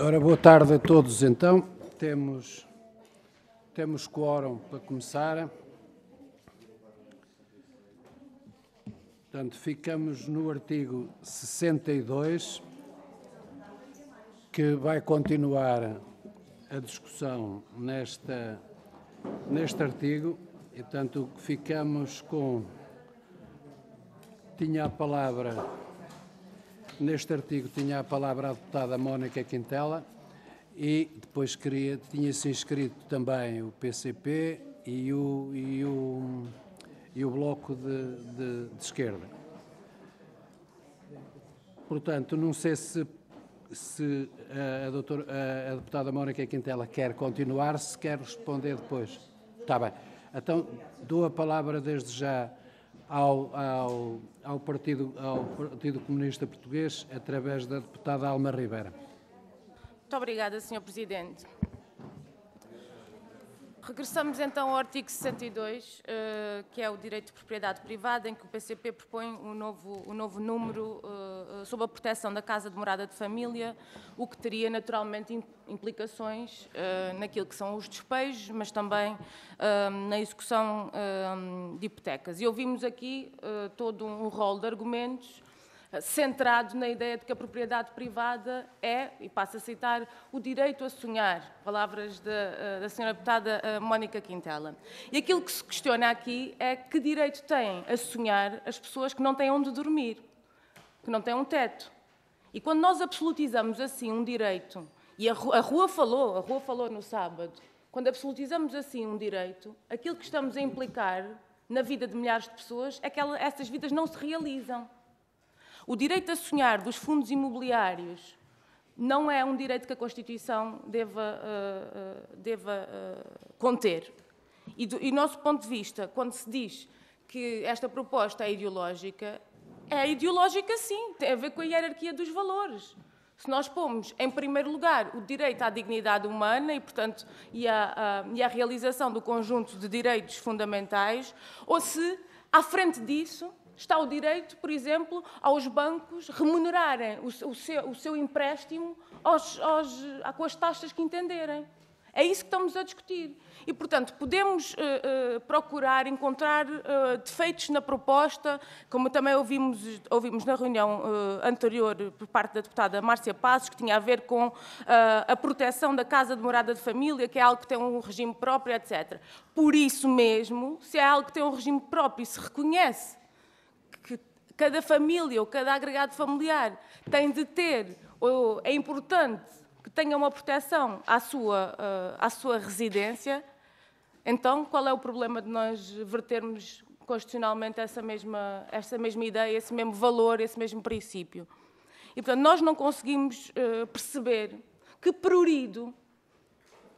Ora, boa tarde a todos, então. Temos quórum para começar. Portanto, ficamos no artigo 62, que vai continuar a discussão neste artigo. E, portanto, ficamos com... Neste artigo tinha a palavra a deputada Mónica Quintela e depois tinha-se inscrito também o PCP e o Bloco de Esquerda. Portanto, não sei se a deputada Mónica Quintela quer continuar, se quer responder depois. Está bem. Então, dou a palavra desde já ao Partido Comunista Português, através da deputada Alma Ribeira. Muito obrigada, Sr. Presidente. Regressamos então ao artigo 62, que é o direito de propriedade privada, em que o PCP propõe um novo número sob a proteção da casa de morada de família, o que teria naturalmente implicações naquilo que são os despejos, mas também na execução de hipotecas. E ouvimos aqui todo um rol de argumentos centrado na ideia de que a propriedade privada é, e passo a citar, o direito a sonhar, palavras da senhora deputada Mónica Quintela. E aquilo que se questiona aqui é que direito têm a sonhar as pessoas que não têm onde dormir, que não têm um teto. E quando nós absolutizamos assim um direito, e a rua falou no sábado, quando absolutizamos assim um direito, aquilo que estamos a implicar na vida de milhares de pessoas é que essas vidas não se realizam. O direito a sonhar dos fundos imobiliários não é um direito que a Constituição deva conter. E do nosso ponto de vista, quando se diz que esta proposta é ideológica sim, tem a ver com a hierarquia dos valores. Se nós pomos em primeiro lugar o direito à dignidade humana e, portanto, à realização do conjunto de direitos fundamentais, ou se, à frente disso, está o direito, por exemplo, aos bancos remunerarem o seu empréstimo com as taxas que entenderem. É isso que estamos a discutir. E, portanto, podemos procurar encontrar defeitos na proposta, como também ouvimos na reunião anterior por parte da deputada Márcia Passos, que tinha a ver com a proteção da casa de morada de família, que é algo que tem um regime próprio, etc. Por isso mesmo, se é algo que tem um regime próprio e se reconhece que cada família ou cada agregado familiar tem de ter, ou é importante que tenha uma proteção à sua residência, então qual é o problema de nós vertermos constitucionalmente essa mesma ideia, esse mesmo valor, esse mesmo princípio? E, portanto, nós não conseguimos perceber que prurido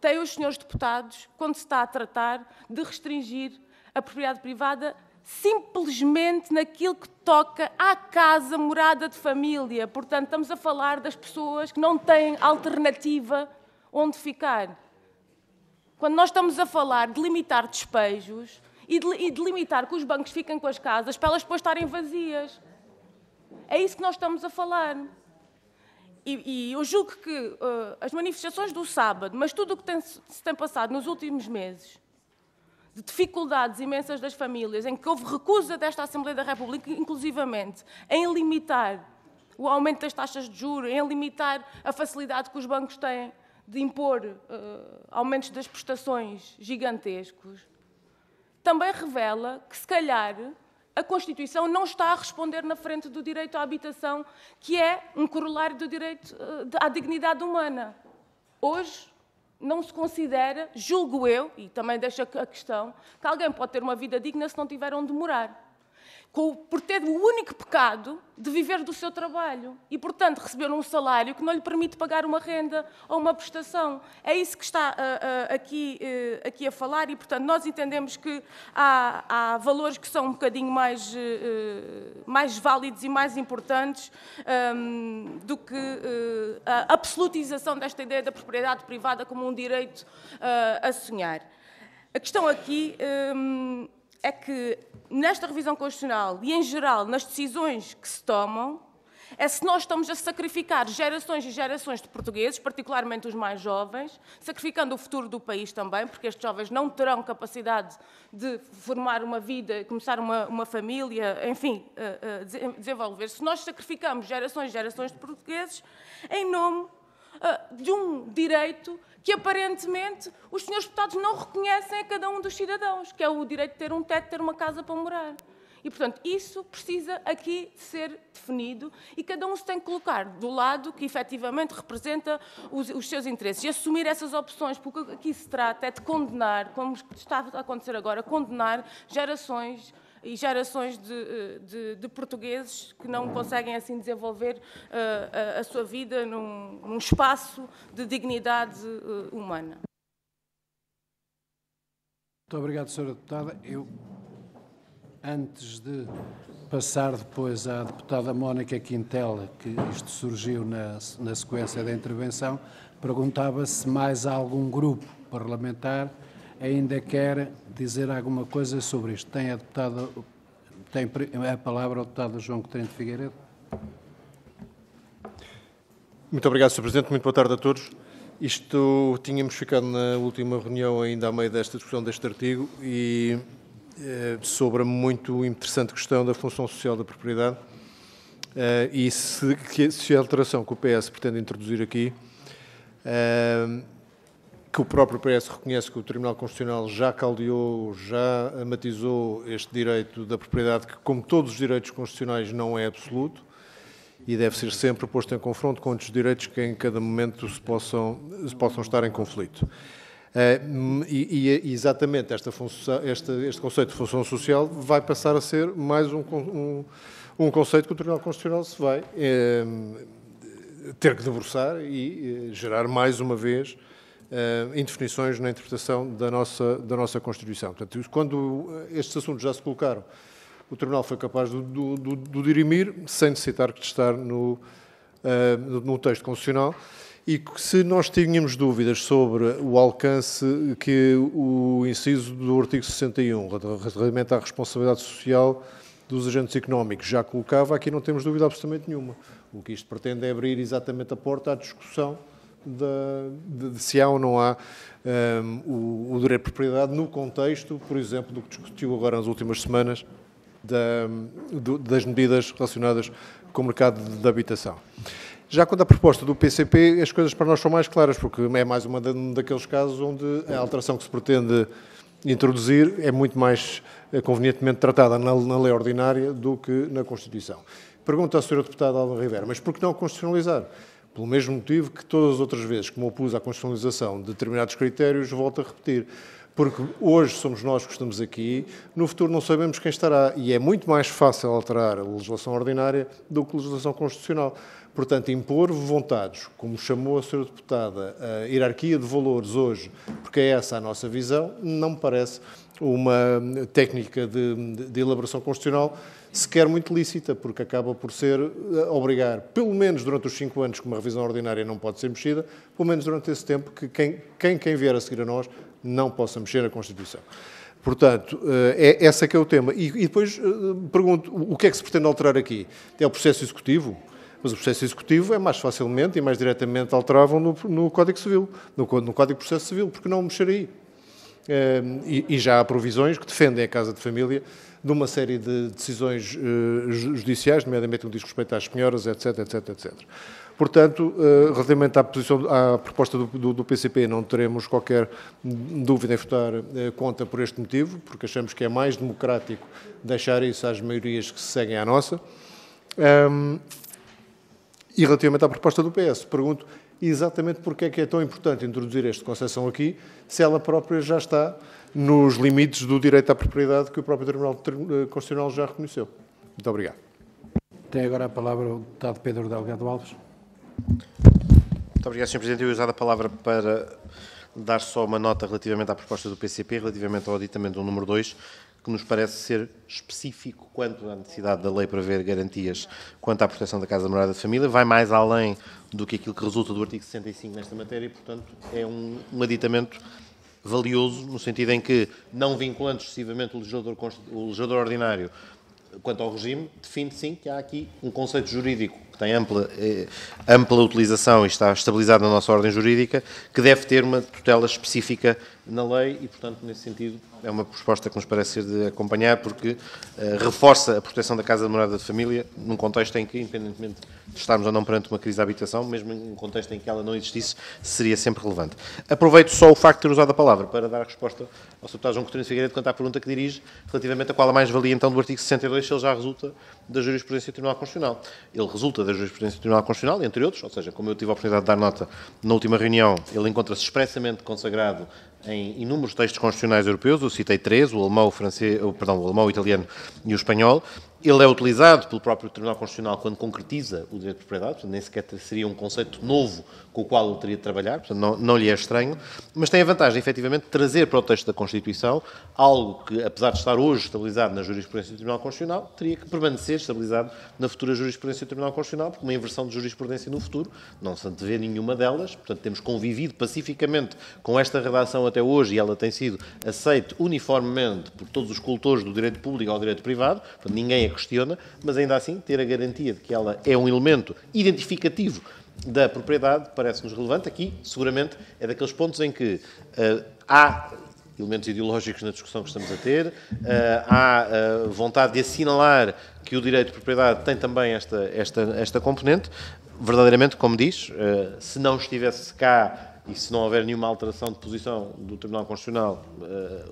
têm os senhores deputados quando se está a tratar de restringir a propriedade privada simplesmente naquilo que toca à casa morada de família. Portanto, estamos a falar das pessoas que não têm alternativa onde ficar. Quando nós estamos a falar de limitar despejos e de limitar que os bancos fiquem com as casas para elas depois estarem vazias. É isso que nós estamos a falar. E eu julgo que as manifestações do sábado, mas tudo o que se tem passado nos últimos meses, de dificuldades imensas das famílias, em que houve recusa desta Assembleia da República, inclusivamente, em limitar o aumento das taxas de juros, em limitar a facilidade que os bancos têm de impor aumentos das prestações gigantescos, também revela que, se calhar, a Constituição não está a responder na frente do direito à habitação, que é um corolário do direito à dignidade humana. Hoje, não se considera, julgo eu, e também deixo a questão, que alguém pode ter uma vida digna se não tiver onde morar. Por ter o único pecado de viver do seu trabalho e, portanto, receber um salário que não lhe permite pagar uma renda ou uma prestação. É isso que está aqui a falar e, portanto, nós entendemos que há valores que são um bocadinho mais válidos e mais importantes do que a absolutização desta ideia da propriedade privada como um direito a sonhar. A questão aqui é que, nesta revisão constitucional e, em geral, nas decisões que se tomam, é se nós estamos a sacrificar gerações e gerações de portugueses, particularmente os mais jovens, sacrificando o futuro do país também, porque estes jovens não terão capacidade de formar uma vida, começar uma família, enfim, desenvolver-se. Se nós sacrificamos gerações e gerações de portugueses em nome de um direito que, aparentemente, os senhores deputados não reconhecem a cada um dos cidadãos, que é o direito de ter um teto, ter uma casa para morar. E, portanto, isso precisa aqui de ser definido e cada um se tem que colocar do lado que, efetivamente, representa os seus interesses e assumir essas opções, porque o que aqui se trata é de condenar, como está a acontecer agora, condenar gerações e gerações de portugueses que não conseguem assim desenvolver a sua vida num espaço de dignidade humana. Muito obrigado, Sra. Deputada. Antes de passar depois à deputada Mónica Quintela, que isto surgiu na sequência da intervenção, perguntava se mais algum grupo parlamentar ainda quer dizer alguma coisa sobre isto. Tem a palavra o deputado João Coutinho de Figueiredo. Muito obrigado, Sr. Presidente. Muito boa tarde a todos. Tínhamos ficado na última reunião ainda a meio desta discussão deste artigo e sobre a muito interessante questão da função social da propriedade e se a alteração que o PS pretende introduzir aqui, que o próprio PS reconhece que o Tribunal Constitucional já caldeou, já matizou este direito da propriedade, que, como todos os direitos constitucionais, não é absoluto e deve ser sempre posto em confronto com outros direitos que em cada momento se possam estar em conflito. Exatamente este conceito de função social vai passar a ser mais um conceito que o Tribunal Constitucional se vai ter que debruçar e gerar mais uma vez indefinições na interpretação da nossa Constituição. Portanto, quando estes assuntos já se colocaram, o Tribunal foi capaz de dirimir sem necessitar de estar no texto constitucional. E se nós tínhamos dúvidas sobre o alcance que o inciso do artigo 61, relativamente à responsabilidade social dos agentes económicos, já colocava, aqui não temos dúvida absolutamente nenhuma. O que isto pretende é abrir exatamente a porta à discussão de se há ou não há o direito de propriedade no contexto, por exemplo, do que discutiu agora nas últimas semanas, das medidas relacionadas com o mercado de habitação. Já quando a proposta do PCP, as coisas para nós são mais claras, porque é mais um daqueles casos onde a alteração que se pretende introduzir é muito mais convenientemente tratada na lei ordinária do que na Constituição. Pergunta à Sra. Deputada Alba Rivera, mas por que não constitucionalizar? Pelo mesmo motivo que todas as outras vezes que me opus à constitucionalização de determinados critérios, volto a repetir. Porque hoje somos nós que estamos aqui, no futuro não sabemos quem estará, e é muito mais fácil alterar a legislação ordinária do que a legislação constitucional. Portanto, impor vontades, como chamou a Sra. Deputada, a hierarquia de valores hoje, porque é essa a nossa visão, não me parece uma técnica de elaboração constitucional sequer muito lícita, porque acaba por ser obrigar, pelo menos durante os 5 anos que uma revisão ordinária não pode ser mexida, pelo menos durante esse tempo que quem vier a seguir a nós não possa mexer na Constituição. Portanto, esse é que é o tema. E depois pergunto, o que é que se pretende alterar aqui? É o processo executivo? Mas o processo executivo é mais facilmente e mais diretamente alterável no Código Civil, no Código de Processo Civil, porque não mexer aí? E já há provisões que defendem a casa de família de uma série de decisões judiciais, nomeadamente no que diz respeito às penhoras, etc, etc, etc. Portanto, relativamente à proposta do PCP, não teremos qualquer dúvida em votar contra por este motivo, porque achamos que é mais democrático deixar isso às maiorias que se seguem à nossa. E relativamente à proposta do PS, pergunto exatamente porque é que é tão importante introduzir esta concepção aqui, se ela própria já está nos limites do direito à propriedade que o próprio Tribunal Constitucional já reconheceu. Muito obrigado. Tem agora a palavra o deputado Pedro Delgado Alves. Muito obrigado, Sr. Presidente. Eu ia usar a palavra para dar só uma nota relativamente à proposta do PCP, relativamente ao aditamento número 2, que nos parece ser específico quanto à necessidade da lei para haver garantias quanto à proteção da casa de morada de família, vai mais além do que aquilo que resulta do artigo 65 nesta matéria e, portanto, é um aditamento valioso, no sentido em que, não vinculando excessivamente o legislador ordinário, quanto ao regime, define sim que há aqui um conceito jurídico que tem ampla utilização e está estabilizado na nossa ordem jurídica, que deve ter uma tutela específica na lei e, portanto, nesse sentido, é uma resposta que nos parece ser de acompanhar, porque reforça a proteção da casa de morada de família, num contexto em que, independentemente de estarmos ou não perante uma crise de habitação, mesmo em um contexto em que ela não existisse, seria sempre relevante. Aproveito só o facto de ter usado a palavra para dar a resposta ao Sr. Deputado João Coutinho Figueiredo quanto à pergunta que dirige, relativamente a qual a mais-valia, então, do artigo 62, se ele já resulta da jurisprudência do Tribunal Constitucional. Ele resulta da jurisprudência do Tribunal Constitucional, entre outros, ou seja, como eu tive a oportunidade de dar nota na última reunião, ele encontra-se expressamente consagrado em inúmeros textos constitucionais europeus, eu citei 3, o alemão, o alemão, o italiano e o espanhol. Ele é utilizado pelo próprio Tribunal Constitucional quando concretiza o direito de propriedade, portanto, nem sequer seria um conceito novo com o qual ele teria de trabalhar, portanto, não lhe é estranho, mas tem a vantagem, efetivamente, de trazer para o texto da Constituição algo que, apesar de estar hoje estabilizado na jurisprudência do Tribunal Constitucional, teria que permanecer estabilizado na futura jurisprudência do Tribunal Constitucional, porque uma inversão de jurisprudência no futuro não se antevê nenhuma delas, portanto, temos convivido pacificamente com esta redação até hoje e ela tem sido aceite uniformemente por todos os cultores do direito público ao direito privado, portanto, ninguém a questiona, mas ainda assim ter a garantia de que ela é um elemento identificativo da propriedade parece-nos relevante. Aqui, seguramente, é daqueles pontos em que há elementos ideológicos na discussão que estamos a ter, há vontade de assinalar que o direito de propriedade tem também esta componente. Verdadeiramente, como diz, se não estivesse cá e se não houver nenhuma alteração de posição do Tribunal Constitucional,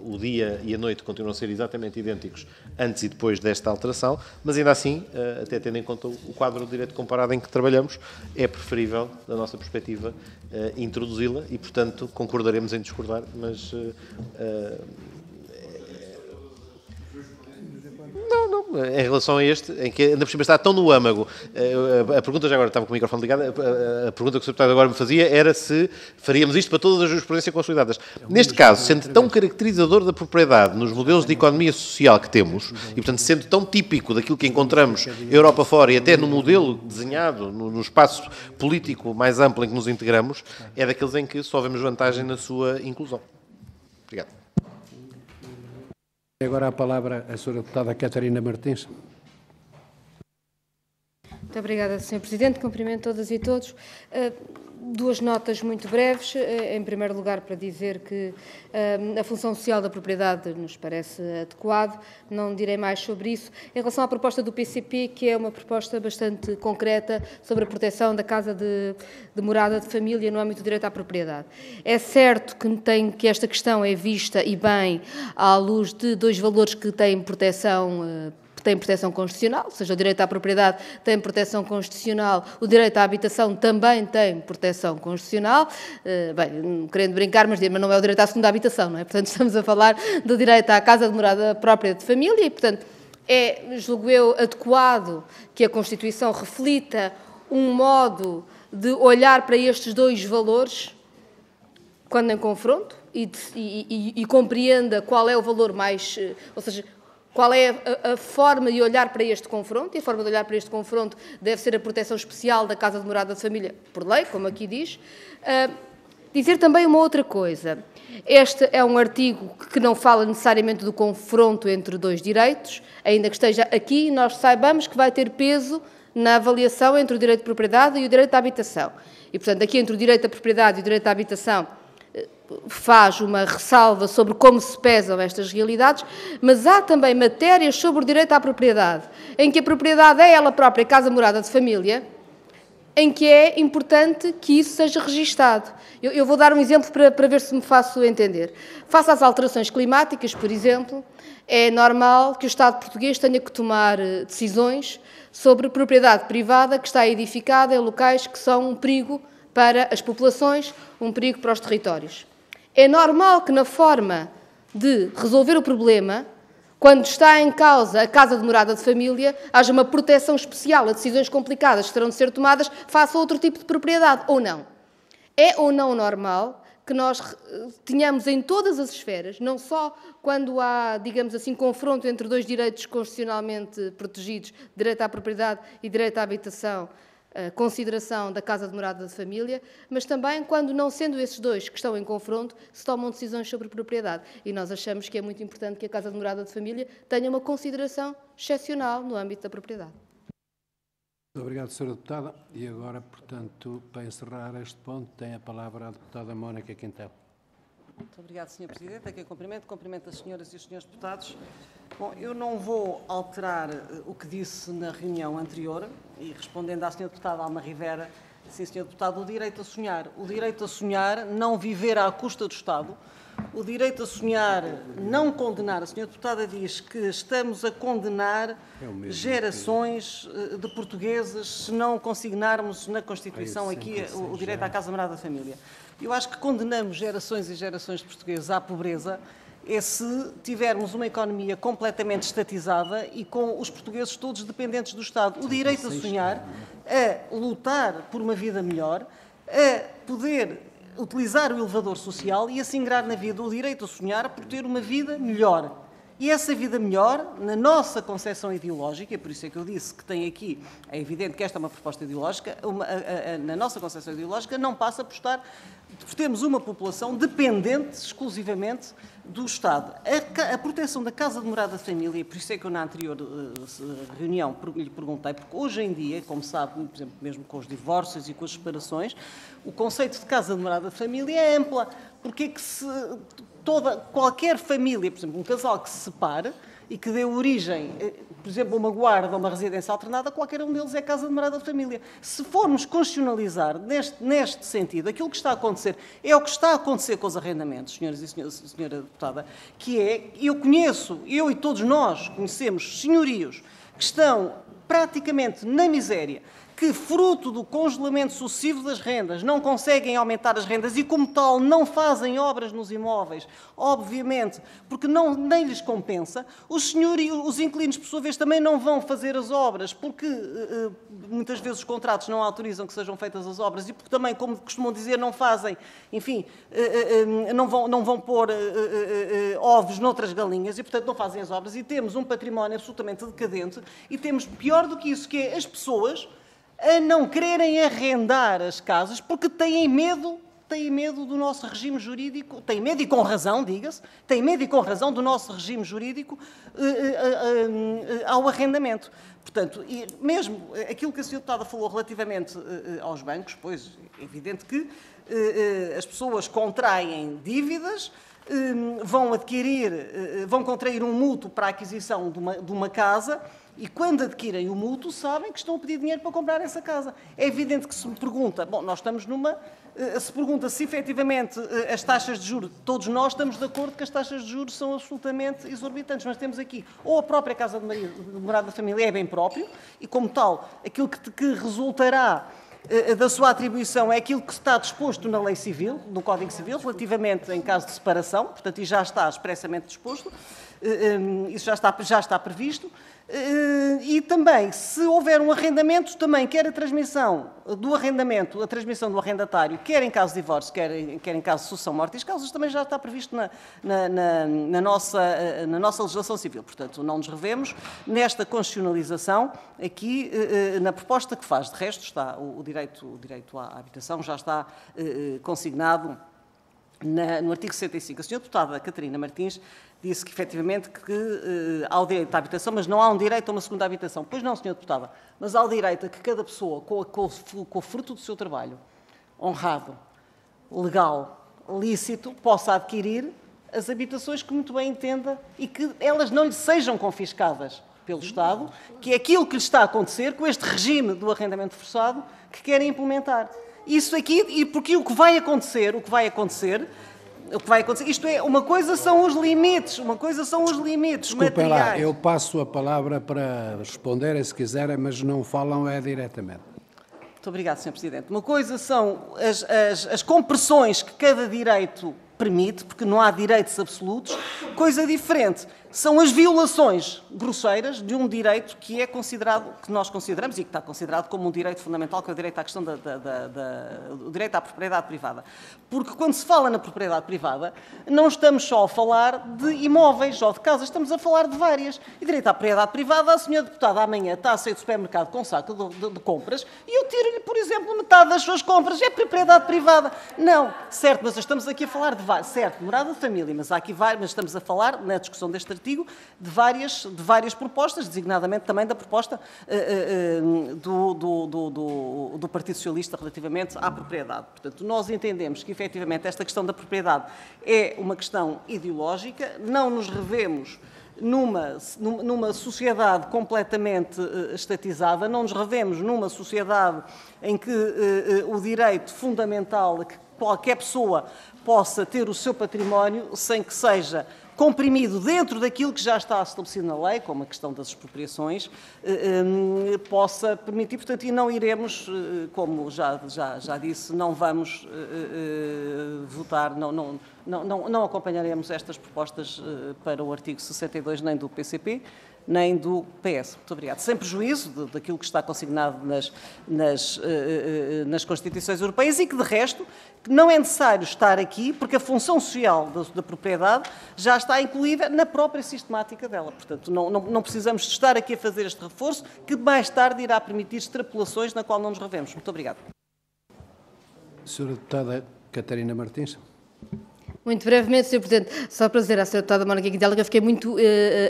o dia e a noite continuam a ser exatamente idênticos antes e depois desta alteração, mas ainda assim, até tendo em conta o quadro de direito comparado em que trabalhamos, é preferível, da nossa perspectiva, introduzi-la e, portanto, concordaremos em discordar, mas... Não, em relação a este, em que ainda por cima está tão no âmago, a pergunta, já agora estava com o microfone ligado, a pergunta que o Sr. Deputado agora me fazia era se faríamos isto para todas as jurisprudências consolidadas. Neste caso, sendo tão caracterizador da propriedade nos modelos de economia social que temos, e portanto sendo tão típico daquilo que encontramos Europa fora e até no modelo desenhado, no espaço político mais amplo em que nos integramos, é daqueles em que só vemos vantagem na sua inclusão. Obrigado. Agora a palavra a Sra. Deputada Catarina Martins. Muito obrigada, Sr. Presidente. Cumprimento todas e todos. Duas notas muito breves. Em primeiro lugar, para dizer que a função social da propriedade nos parece adequado. Não direi mais sobre isso. Em relação à proposta do PCP, que é uma proposta bastante concreta sobre a proteção da casa de morada de família no âmbito do direito à propriedade. É certo que esta questão é vista e bem à luz de dois valores que têm proteção constitucional, ou seja, o direito à propriedade tem proteção constitucional, o direito à habitação também tem proteção constitucional, bem, querendo brincar, mas não é o direito à segunda habitação, não é? Portanto, estamos a falar do direito à casa de morada própria de família e, portanto, julgo eu, adequado que a Constituição reflita um modo de olhar para estes dois valores quando em confronto e compreenda qual é o valor mais, ou seja, qual é a forma de olhar para este confronto? E a forma de olhar para este confronto deve ser a proteção especial da casa de morada de família, por lei, como aqui diz. Dizer também uma outra coisa. Este é um artigo que não fala necessariamente do confronto entre dois direitos, ainda que esteja aqui, nós saibamos que vai ter peso na avaliação entre o direito de propriedade e o direito à habitação. E, portanto, aqui entre o direito à propriedade e o direito à habitação faz uma ressalva sobre como se pesam estas realidades, mas há também matérias sobre o direito à propriedade, em que a propriedade é ela própria casa-morada de família, em que é importante que isso seja registado. Eu vou dar um exemplo para ver se me faço entender. Face às alterações climáticas, por exemplo, é normal que o Estado português tenha que tomar decisões sobre propriedade privada que está edificada em locais que são um perigo para as populações, um perigo para os territórios. É normal que na forma de resolver o problema, quando está em causa a casa de morada de família, haja uma proteção especial a decisões complicadas que terão de ser tomadas face a outro tipo de propriedade, ou não. É ou não normal que nós tenhamos em todas as esferas, não só quando há, digamos assim, confronto entre dois direitos constitucionalmente protegidos, direito à propriedade e direito à habitação, consideração da casa de morada de família, mas também quando, não sendo esses dois que estão em confronto, se tomam decisões sobre propriedade. E nós achamos que é muito importante que a casa de morada de família tenha uma consideração excepcional no âmbito da propriedade. Muito obrigado, Sra. Deputada. E agora, portanto, para encerrar este ponto, tem a palavra a Deputada Mónica Quintela. Muito obrigado, Sr. Presidente. Aqui cumprimento as senhoras e os senhores deputados. Bom, eu não vou alterar o que disse na reunião anterior e, respondendo à Sra. Deputada Alma Rivera, sim, Sr. Deputado, o direito a sonhar, não viver à custa do Estado, o direito a sonhar, não condenar. A Sra. Deputada diz que estamos a condenar gerações de portugueses se não consignarmos na Constituição aqui o direito à casa morada da família. Eu acho que condenamos gerações e gerações de portugueses à pobreza se tivermos uma economia completamente estatizada e com os portugueses todos dependentes do Estado. O direito a sonhar, a lutar por uma vida melhor, a poder utilizar o elevador social e a se ingrar na vida. O direito a sonhar por ter uma vida melhor. E essa vida melhor, na nossa concepção ideológica, e por isso é que eu disse que tem aqui, é evidente que esta é uma proposta ideológica, na nossa concepção ideológica não passa por termos uma população dependente exclusivamente do Estado. A proteção da casa de morada de família, e por isso é que eu na anterior reunião lhe perguntei, porque hoje em dia, como sabe, por exemplo, mesmo com os divórcios e com as separações, o conceito de casa de morada de família é ampla. Porque é que qualquer família, por exemplo, um casal que se separe e que dê origem, por exemplo, a uma guarda ou uma residência alternada, qualquer um deles é casa de morada de família. Se formos constitucionalizar neste sentido, aquilo que está a acontecer é o que está a acontecer com os arrendamentos, senhores e senhora deputada, que é, eu e todos nós conhecemos senhorios que estão praticamente na miséria, que, fruto do congelamento sucessivo das rendas, não conseguem aumentar as rendas e, como tal, não fazem obras nos imóveis, obviamente, porque nem lhes compensa. Os inquilinos, por sua vez, também não vão fazer as obras, porque muitas vezes os contratos não autorizam que sejam feitas as obras e porque também, como costumam dizer, não fazem, enfim, não vão pôr ovos noutras galinhas e, portanto, não fazem as obras. E temos um património absolutamente decadente e temos, pior do que isso, que é as pessoas a não quererem arrendar as casas porque têm medo do nosso regime jurídico, têm medo e com razão, diga-se, têm medo e com razão do nosso regime jurídico ao arrendamento. Portanto, e mesmo aquilo que a senhora deputada falou relativamente aos bancos, pois é evidente que as pessoas contraem dívidas, vão contrair um mútuo para a aquisição de uma casa. E quando adquirem o mútuo, sabem que estão a pedir dinheiro para comprar essa casa. É evidente que se me pergunta, se pergunta se efetivamente as taxas de juros, todos nós estamos de acordo que as taxas de juros são absolutamente exorbitantes, mas temos aqui, ou a própria casa de morada da família é bem próprio, e como tal, aquilo que resultará da sua atribuição é aquilo que está disposto na lei civil, no Código Civil, relativamente em caso de separação, portanto, e já está expressamente disposto, isso já está previsto. E também, se houver um arrendamento, também quer a transmissão do arrendamento, a transmissão do arrendatário, quer em caso de divórcio, quer em caso de sucessão, morte e causas, também já está previsto na nossa legislação civil. Portanto, não nos revemos nesta constitucionalização aqui na proposta que faz. De resto, está o direito à habitação já está consignado no artigo 65. A senhora deputada Catarina Martins disse que, efetivamente, há o direito à habitação, mas não há um direito a uma segunda habitação. Pois não, senhora deputada, mas há o direito a que cada pessoa, com o fruto do seu trabalho, honrado, legal, lícito, possa adquirir as habitações que muito bem entenda e que elas não lhe sejam confiscadas pelo Estado, que é aquilo que lhe está a acontecer com este regime do arrendamento forçado que querem implementar. Isso aqui, e porque o que vai acontecer, isto é, uma coisa são os limites Desculpem materiais. Lá, eu passo a palavra para responderem se quiserem, mas não falam diretamente. Muito obrigado, Sr. Presidente. Uma coisa são as compressões que cada direito permite, porque não há direitos absolutos, coisa diferente são as violações grosseiras de um direito que é considerado, que nós consideramos e que está considerado como um direito fundamental, que é o direito à questão o direito à propriedade privada. Porque quando se fala na propriedade privada, não estamos só a falar de imóveis ou de casas, estamos a falar de várias. E direito à propriedade privada, a senhora deputada amanhã está a sair do supermercado com um saco de compras e eu tiro-lhe, por exemplo, metade das suas compras. É propriedade privada. Não, certo, mas estamos aqui a falar de várias, certo, morada de família, mas há aqui várias, mas estamos a falar, na discussão deste artigo, de várias propostas, designadamente também da proposta do Partido Socialista relativamente à propriedade. Portanto, nós entendemos que, efetivamente, esta questão da propriedade é uma questão ideológica, não nos revemos numa sociedade completamente estatizada, não nos revemos numa sociedade em que o direito fundamental, que qualquer pessoa possa ter o seu património sem que seja comprimido dentro daquilo que já está estabelecido na lei, como a questão das expropriações, possa permitir, portanto, e não iremos, como já disse, não vamos votar, não acompanharemos estas propostas para o artigo 62, nem do PCP, nem do PS. Muito obrigado. Sem prejuízo daquilo que está consignado nas Constituições Europeias e que, de resto, não é necessário estar aqui, porque a função social da propriedade já está incluída na própria sistemática dela. Portanto, não precisamos estar aqui a fazer este reforço, que mais tarde irá permitir extrapolações na qual não nos revemos. Muito obrigado. Senhora Deputada Catarina Martins. Muito brevemente, Sr. Presidente, só para dizer à Sra. Deputada Mónica Quintela que eu fiquei muito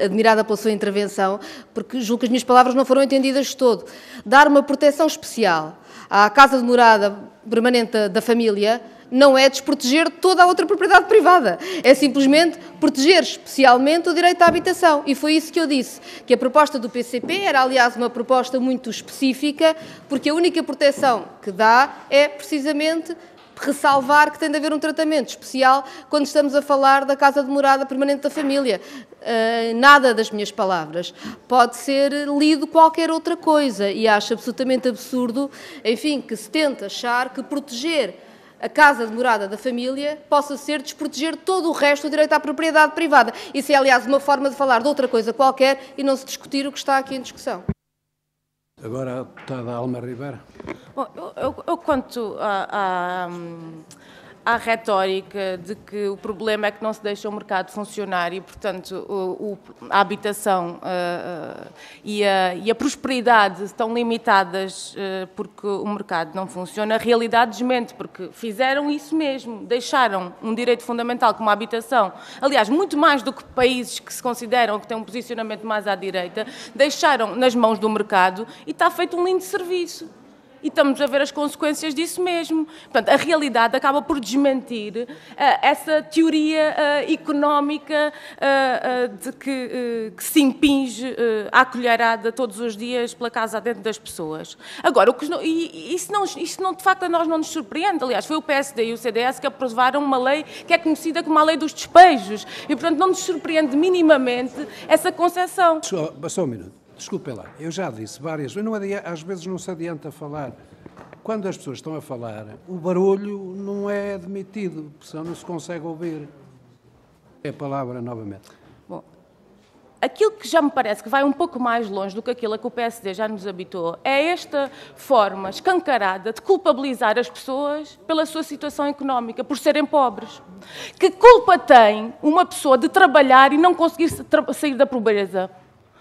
admirada pela sua intervenção, porque julgo que as minhas palavras não foram entendidas de todo. Dar uma proteção especial à casa de morada permanente da família não é desproteger toda a outra propriedade privada. É simplesmente proteger especialmente o direito à habitação. E foi isso que eu disse, que a proposta do PCP era, aliás, uma proposta muito específica, porque a única proteção que dá é precisamente ressalvar que tem de haver um tratamento especial quando estamos a falar da casa de morada permanente da família. Nada das minhas palavras pode ser lido qualquer outra coisa e acho absolutamente absurdo, enfim, que se tente achar que proteger a casa de morada da família possa ser desproteger todo o resto do direito à propriedade privada. Isso é, aliás, uma forma de falar de outra coisa qualquer e não se discutir o que está aqui em discussão. Agora a deputada Alma Ribeira. Bom, eu quanto à retórica de que o problema é que não se deixa o mercado funcionar e, portanto, a habitação e a prosperidade estão limitadas porque o mercado não funciona, a realidade desmente, porque fizeram isso mesmo, deixaram um direito fundamental como a habitação, aliás, muito mais do que países que se consideram que têm um posicionamento mais à direita, deixaram nas mãos do mercado e está feito um lindo serviço. E estamos a ver as consequências disso mesmo. Portanto, a realidade acaba por desmentir essa teoria económica de que se impinge à colherada todos os dias pela casa adentro das pessoas. Agora, isso de facto a nós não nos surpreende. Aliás, foi o PSD e o CDS que aprovaram uma lei que é conhecida como a lei dos despejos. E, portanto, não nos surpreende minimamente essa concepção. Só um minuto. Desculpem lá, eu já disse várias vezes, às vezes não se adianta falar. Quando as pessoas estão a falar, o barulho não é admitido, senão não se consegue ouvir. É a palavra novamente. Bom, aquilo que já me parece que vai um pouco mais longe do que aquilo a que o PSD já nos habitou é esta forma escancarada de culpabilizar as pessoas pela sua situação económica, por serem pobres. Que culpa tem uma pessoa de trabalhar e não conseguir sair da pobreza?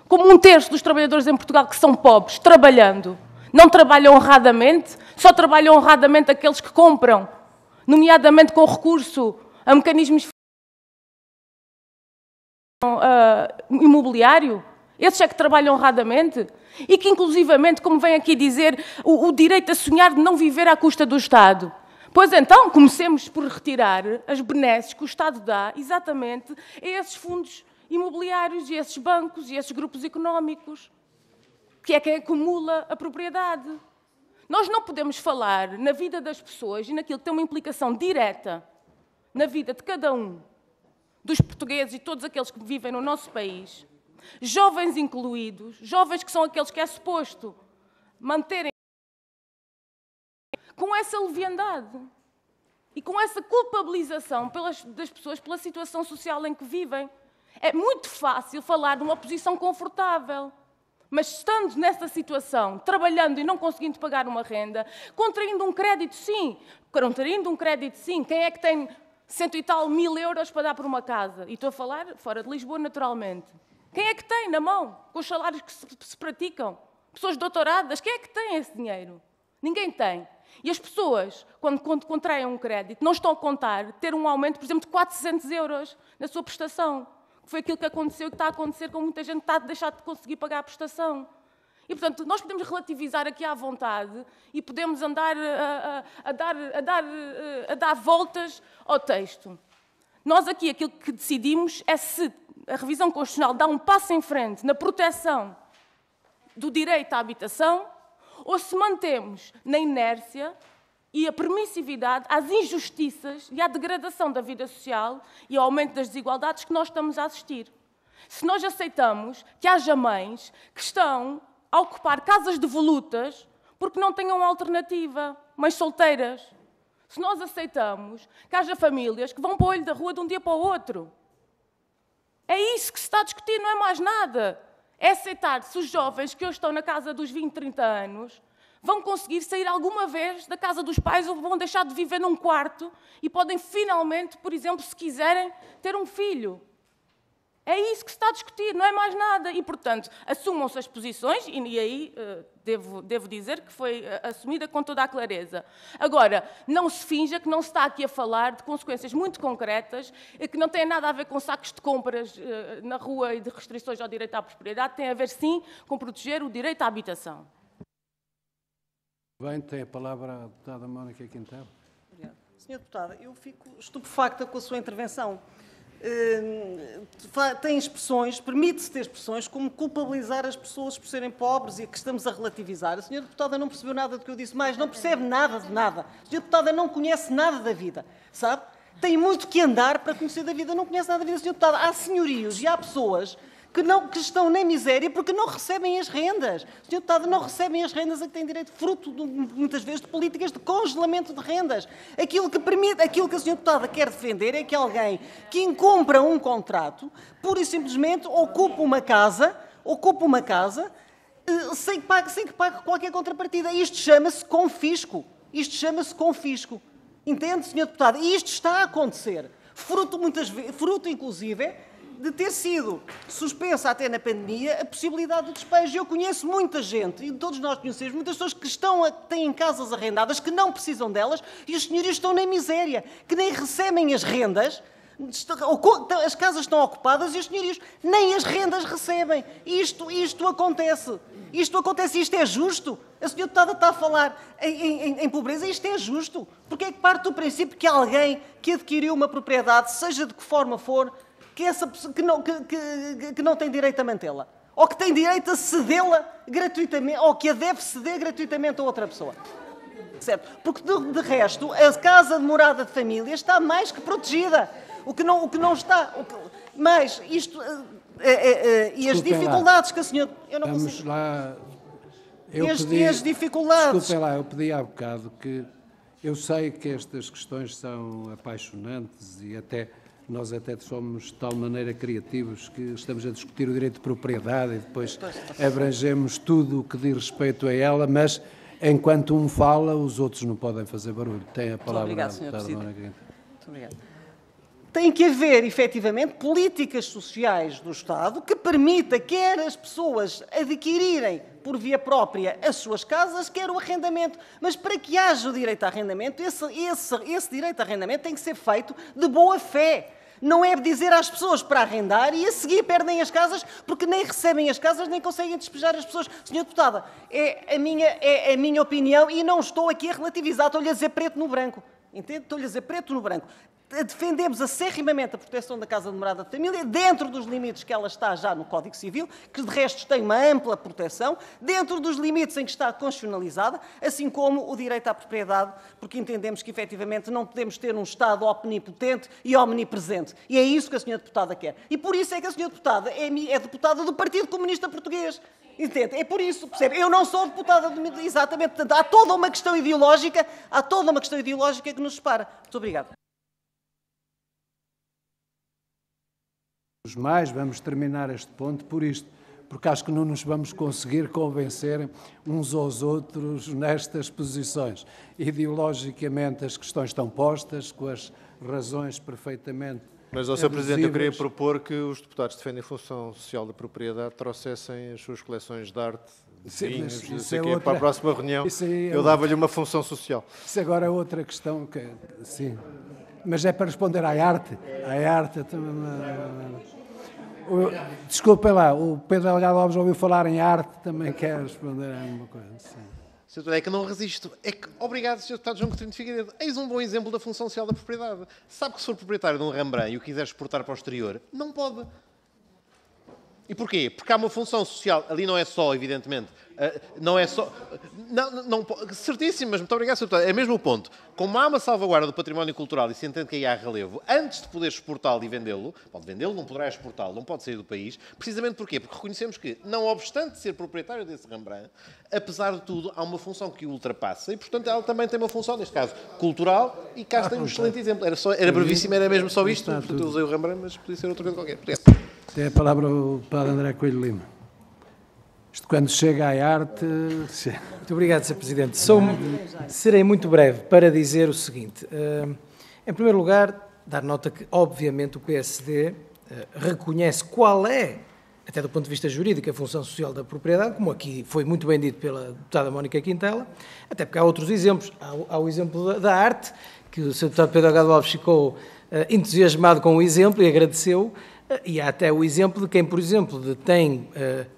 Como 1/3 dos trabalhadores em Portugal que são pobres, trabalhando, não trabalham honradamente, só trabalham honradamente aqueles que compram, nomeadamente com recurso a mecanismos imobiliário. Esses é que trabalham honradamente e que, inclusivamente, como vem aqui dizer, o direito a sonhar de não viver à custa do Estado. Pois então, comecemos por retirar as benesses que o Estado dá exatamente a esses fundos imobiliários e esses bancos e esses grupos económicos, que é quem acumula a propriedade. Nós não podemos falar na vida das pessoas e naquilo que tem uma implicação direta na vida de cada um dos portugueses e todos aqueles que vivem no nosso país, jovens incluídos, jovens que são aqueles que é suposto manterem com essa leviandade e com essa culpabilização das pessoas pela situação social em que vivem. É muito fácil falar de uma posição confortável. Mas estando nessa situação, trabalhando e não conseguindo pagar uma renda, contraindo um crédito, sim. Quem é que tem 100 e tal mil euros para dar por uma casa? E estou a falar fora de Lisboa, naturalmente. Quem é que tem na mão, com os salários que se praticam? Pessoas doutoradas, quem é que tem esse dinheiro? Ninguém tem. E as pessoas, quando contraem um crédito, não estão a contar ter um aumento, por exemplo, de 400 euros na sua prestação. Foi aquilo que aconteceu e que está a acontecer com muita gente que está a deixar de conseguir pagar a prestação. E, portanto, nós podemos relativizar aqui à vontade e podemos andar a dar voltas ao texto. Nós aqui, aquilo que decidimos é se a revisão constitucional dá um passo em frente na proteção do direito à habitação ou se mantemos na inércia e a permissividade às injustiças e à degradação da vida social e ao aumento das desigualdades que nós estamos a assistir. Se nós aceitamos que haja mães que estão a ocupar casas devolutas porque não tenham alternativa, mães solteiras. Se nós aceitamos que haja famílias que vão para o olho da rua de um dia para o outro. É isso que se está a discutir, não é mais nada. É aceitar se os jovens que hoje estão na casa dos 20, 30 anos vão conseguir sair alguma vez da casa dos pais ou vão deixar de viver num quarto e podem finalmente, por exemplo, se quiserem, ter um filho. É isso que se está a discutir, não é mais nada. E, portanto, assumam-se as posições e aí devo dizer que foi assumida com toda a clareza. Agora, não se finja que não se está aqui a falar de consequências muito concretas que não têm nada a ver com sacos de compras na rua e de restrições ao direito à propriedade, tem a ver, sim, com proteger o direito à habitação. Bem, tem a palavra a deputada Mónica Quintela. Obrigada. Senhora deputada, eu fico estupefacta com a sua intervenção. Tem expressões, permite-se ter expressões como culpabilizar as pessoas por serem pobres e que estamos a relativizar. A senhora deputada não percebeu nada do que eu disse, mais não percebe nada de nada. A senhora deputada não conhece nada da vida, sabe? Tem muito que andar para conhecer da vida, não conhece nada da vida. A senhora deputada, há senhorios e há pessoas que estão na miséria porque não recebem as rendas. A senhora deputada, não recebem as rendas a que têm direito, fruto, muitas vezes, de políticas de congelamento de rendas. Aquilo que a senhora deputada quer defender é que alguém que incumpra um contrato, pura e simplesmente ocupa uma casa, sem que pague qualquer contrapartida. Isto chama-se confisco. Entende, senhora deputada? E isto está a acontecer. Fruto, inclusive, de ter sido suspensa até na pandemia a possibilidade do despejo. Eu conheço muita gente, e todos nós conhecemos, muitas pessoas que têm casas arrendadas, que não precisam delas, e os senhorios estão na miséria, que nem recebem as rendas, as casas estão ocupadas e os senhorios nem as rendas recebem. Isto acontece. Isto é justo? A senhora deputada está a falar em pobreza, isto é justo? Porque é que parte do princípio que alguém que adquiriu uma propriedade, seja de que forma for, que não tem direito a mantê-la, ou que tem direito a cedê-la gratuitamente, ou que a deve ceder gratuitamente a outra pessoa. Certo? Porque, de resto, a casa de morada de família está mais que protegida. O que não está... Mas isto... e as dificuldades que a senhora... Eu não Vamos consigo... lá... as dificuldades... Desculpem lá, eu pedi há bocado que... Eu sei que estas questões são apaixonantes e nós somos de tal maneira criativos que estamos a discutir o direito de propriedade e depois abrangemos tudo o que diz respeito a ela, mas enquanto um fala, os outros não podem fazer barulho. Tem a palavra a deputada Mónica Quintela. Muito obrigado. Tem que haver, efetivamente, políticas sociais do Estado que permita quer as pessoas adquirirem por via própria as suas casas, quer o arrendamento. Mas para que haja o direito a arrendamento, esse direito a arrendamento tem que ser feito de boa fé. Não é dizer às pessoas para arrendar e a seguir perdem as casas porque nem recebem as casas nem conseguem despejar as pessoas. Senhora deputada, é a minha opinião e não estou aqui a relativizar, estou-lhe a dizer preto no branco. Entende? Estou-lhe a dizer preto no branco. Defendemos acerrimamente a proteção da casa de morada de família, dentro dos limites que ela está já no Código Civil, que de resto tem uma ampla proteção, dentro dos limites em que está constitucionalizada, assim como o direito à propriedade, porque entendemos que efetivamente não podemos ter um Estado omnipotente e omnipresente. E é isso que a senhora deputada quer. E por isso é que a senhora deputada é deputada do Partido Comunista Português. Entende? É por isso, percebe? Eu não sou deputada exatamente. Portanto, há toda uma questão ideológica que nos separa. Muito obrigada. mais, vamos terminar este ponto por isto, porque acho que não nos vamos conseguir convencer uns aos outros nestas posições. Ideologicamente as questões estão postas, com as razões perfeitamente Mas, Sr. Presidente, eu queria reduzíveis. propor que os deputados que defendem a função social da propriedade trouxessem as suas coleções de arte, de Sim, vinhos, mas não isso sei é quê, outra- para a próxima reunião. isso aí é Eu dava-lhe uma função social. Isso agora é outra questão que, sim, mas é para responder à arte. À arte. Desculpem lá, o Pedro Delgado Alves ouviu falar em arte, também quer responder a alguma coisa. Sim. Sr. Deputado, é que não resisto. É que, obrigado, Sr. Deputado João Coutinho de Figueiredo. Eis um bom exemplo da função social da propriedade. Sabe que se for proprietário de um Rembrandt e o quiser exportar para o exterior, não pode. E porquê? Porque há uma função social, ali não é só, evidentemente, não é só... Não, certíssimo, mas muito obrigado, Sr. Deputado. É mesmo o ponto. Como há uma salvaguarda do património cultural e se entende que aí há relevo, antes de poder exportá-lo e vendê-lo, pode vendê-lo, não poderá exportá-lo, não pode sair do país, precisamente porquê? Porque reconhecemos que, não obstante ser proprietário desse Rembrandt, apesar de tudo, há uma função que o ultrapassa e, portanto, ela também tem uma função, neste caso, cultural, e cá tem um excelente exemplo. Era brevíssimo, era mesmo só isto, portanto, eu usei o Rembrandt, mas podia ser outra coisa qualquer. Obrigado. Tem a palavra o Padre André Coelho Lima. Isto quando chega à arte... Muito obrigado, Sr. Presidente. Serei muito breve para dizer o seguinte. Em primeiro lugar, dar nota que, obviamente, o PSD reconhece qual é, até do ponto de vista jurídico, a função social da propriedade, como aqui foi muito bem dito pela deputada Mónica Quintela, até porque há outros exemplos. Há o exemplo da arte, que o Sr. deputado Pedro Delgado Alves ficou entusiasmado com o exemplo e agradeceu, e há até o exemplo de quem, por exemplo, detém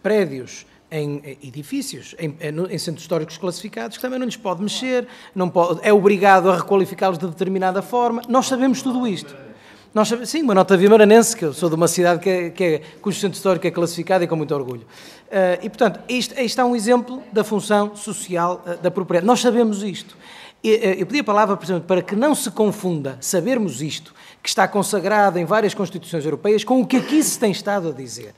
prédios em edifícios, em centros históricos classificados, que também não lhes pode mexer, não pode, é obrigado a requalificá-los de determinada forma. Nós sabemos tudo isto. Sim, uma nota vimaranense, que eu sou de uma cidade cujo centro histórico é classificado e com muito orgulho. E, portanto, isto é um exemplo da função social da propriedade. Nós sabemos isto. Eu pedi a palavra, precisamente, para que não se confunda sabermos isto, que está consagrado em várias Constituições europeias, com o que aqui se tem estado a dizer.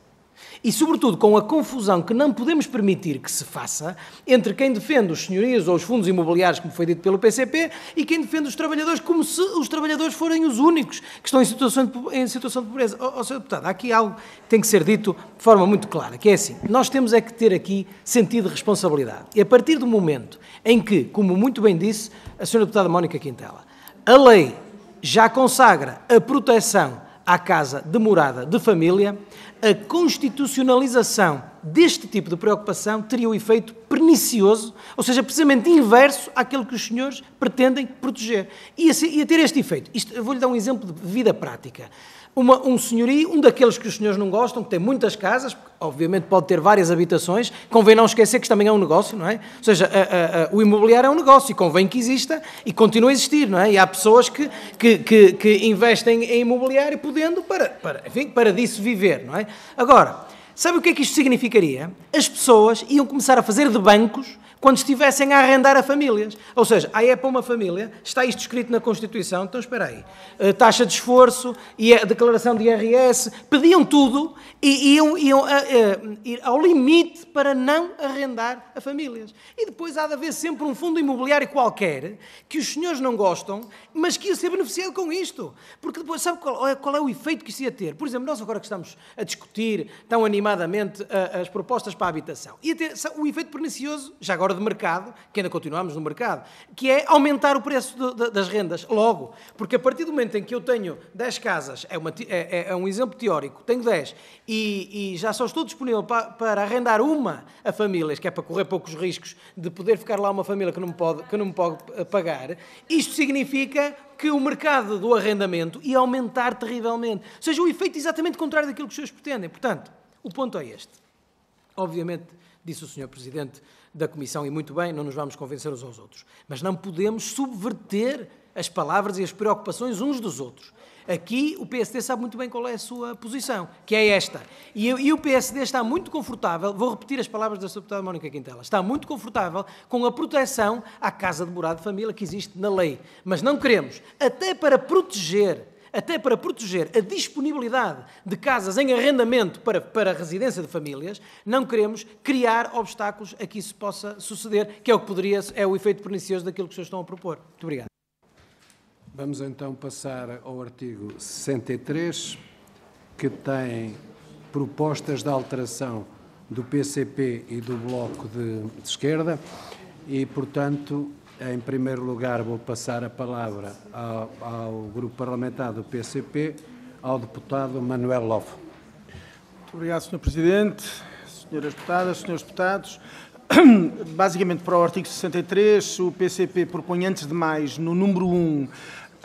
E, sobretudo, com a confusão que não podemos permitir que se faça entre quem defende os senhorios ou os fundos imobiliários, como foi dito pelo PCP, e quem defende os trabalhadores, como se os trabalhadores forem os únicos que estão em situação de pobreza. Sr. Deputado, há aqui algo que tem que ser dito de forma muito clara, que é assim, nós temos é que ter aqui sentido de responsabilidade. E a partir do momento em que, como muito bem disse a Sra. Deputada Mónica Quintela, a lei já consagra a proteção à casa de morada de família, a constitucionalização deste tipo de preocupação teria o efeito pernicioso, ou seja, precisamente inverso àquilo que os senhores pretendem proteger. E a ter este efeito. Eu vou-lhe dar um exemplo de vida prática. Um senhorio, um daqueles que os senhores não gostam, que tem muitas casas, obviamente pode ter várias habitações, convém não esquecer que isto também é um negócio, não é? Ou seja, o imobiliário é um negócio e convém que exista e continue a existir, não é? E há pessoas que investem em imobiliário podendo para disso viver, não é? Agora, sabe o que é que isto significaria? As pessoas iam começar a fazer de bancos quando estivessem a arrendar a famílias. Ou seja, aí é para uma família, está isto escrito na Constituição, então espera aí, taxa de esforço e a declaração de IRS, pediam tudo e iam ir ao limite para não arrendar a famílias. E depois há de haver sempre um fundo imobiliário qualquer que os senhores não gostam, mas que ia ser beneficiado com isto. Porque depois, sabe qual é o efeito que isso ia ter? Por exemplo, nós agora que estamos a discutir tão animadamente as propostas para a habitação, ia ter o efeito pernicioso, já agora de mercado, que ainda continuamos no mercado, que é aumentar o preço das rendas logo. Porque a partir do momento em que eu tenho 10 casas, é um exemplo teórico, tenho 10, e já só estou disponível para arrendar uma a famílias, que é para correr poucos riscos de poder ficar lá uma família que não me pode pagar, isto significa que o mercado do arrendamento ia aumentar terrivelmente. Ou seja, o efeito é exatamente contrário daquilo que os senhores pretendem. Portanto, o ponto é este. Obviamente, disse o Sr. Presidente da Comissão, e muito bem, não nos vamos convencer uns aos outros, mas não podemos subverter as palavras e as preocupações uns dos outros. Aqui o PSD sabe muito bem qual é a sua posição, que é esta. E o PSD está muito confortável, vou repetir as palavras da Sra. Deputada Mónica Quintela, está muito confortável com a proteção à casa de morada de família que existe na lei. Mas não queremos, até para proteger a disponibilidade de casas em arrendamento para a residência de famílias, não queremos criar obstáculos a que isso possa suceder, que é o que é o efeito pernicioso daquilo que os senhores estão a propor. Muito obrigado. Vamos então passar ao artigo 63, que tem propostas de alteração do PCP e do Bloco de Esquerda e, portanto, em primeiro lugar vou passar a palavra ao Grupo Parlamentar do PCP, ao deputado Manuel Lovo. Muito obrigado, Sr. Presidente, Senhoras Deputadas, Senhores Deputados. Basicamente, para o artigo 63, o PCP propõe, antes de mais, no número 1,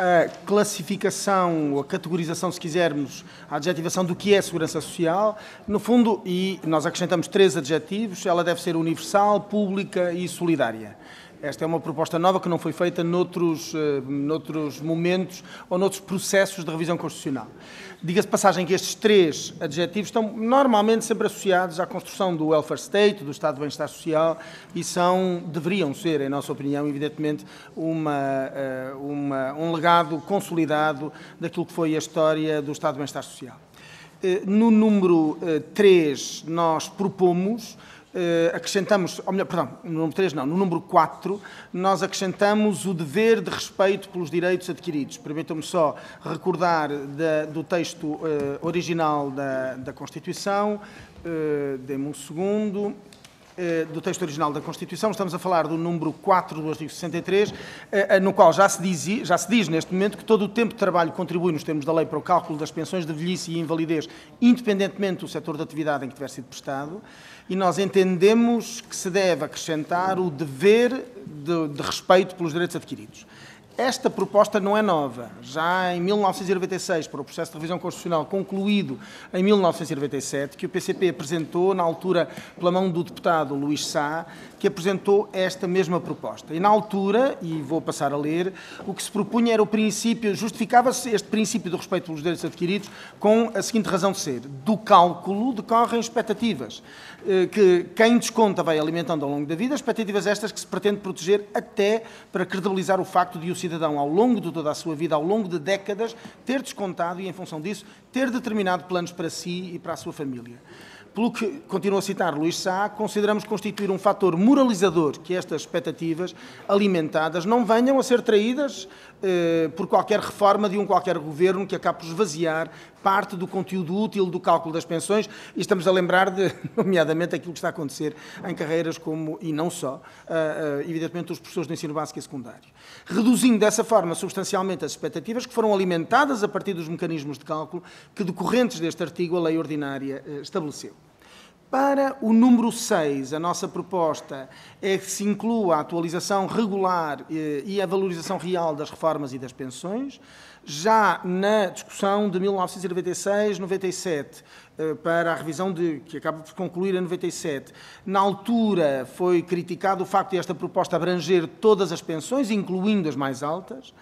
a classificação, ou a categorização, se quisermos, a adjetivação do que é segurança social. No fundo, e nós acrescentamos 3 adjetivos, ela deve ser universal, pública e solidária. Esta é uma proposta nova que não foi feita noutros momentos ou noutros processos de revisão constitucional. Diga-se de passagem que estes 3 adjetivos estão normalmente sempre associados à construção do welfare state, do Estado de Bem-Estar Social, e deveriam ser, em nossa opinião, evidentemente, um legado consolidado daquilo que foi a história do Estado de Bem-Estar Social. No número 3, nós propomos, acrescentamos, ou melhor, perdão, no número 3 não, no número 4, nós acrescentamos o dever de respeito pelos direitos adquiridos. Permitam-me só recordar do texto original da Constituição, dê-me um segundo, do texto original da Constituição, estamos a falar do número 4 do artigo 63, no qual já se diz neste momento que todo o tempo de trabalho contribui, nos termos da lei, para o cálculo das pensões de velhice e invalidez, independentemente do setor de atividade em que tiver sido prestado, e nós entendemos que se deve acrescentar o dever de respeito pelos direitos adquiridos. Esta proposta não é nova. Já em 1996, para o processo de revisão constitucional concluído em 1997, que o PCP apresentou, na altura, pela mão do deputado Luís Sá, que apresentou esta mesma proposta. E na altura, e vou passar a ler, o que se propunha era o princípio, justificava-se este princípio do respeito pelos direitos adquiridos com a seguinte razão de ser: do cálculo decorrem expectativas, que quem desconta vai alimentando ao longo da vida, expectativas estas que se pretende proteger até para credibilizar o facto de o cidadão, ao longo de toda a sua vida, ao longo de décadas, ter descontado e, em função disso, ter determinado planos para si e para a sua família. Pelo que, continuo a citar Luís Sá, consideramos constituir um fator moralizador que estas expectativas alimentadas não venham a ser traídas por qualquer reforma de qualquer governo que acabe por esvaziar parte do conteúdo útil do cálculo das pensões, e estamos a lembrar de, nomeadamente, aquilo que está a acontecer em carreiras como, e não só, evidentemente, os professores de ensino básico e secundário. Reduzindo dessa forma substancialmente as expectativas que foram alimentadas a partir dos mecanismos de cálculo que, decorrentes deste artigo, a lei ordinária estabeleceu. Para o número 6, a nossa proposta é que se inclua a atualização regular e a valorização real das reformas e das pensões, já na discussão de 1996-97, para a revisão que acaba por concluir em 97. Na altura foi criticado o facto de esta proposta abranger todas as pensões, incluindo as mais altas,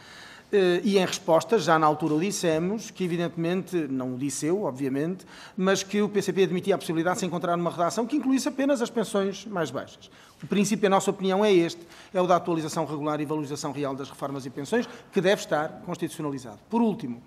e em resposta, já na altura o dissemos, que evidentemente, não o disse eu, obviamente, mas que o PCP admitia a possibilidade de se encontrar uma redação que incluísse apenas as pensões mais baixas. O princípio, a nossa opinião, é este, é o da atualização regular e valorização real das reformas e pensões, que deve estar constitucionalizado. Por último,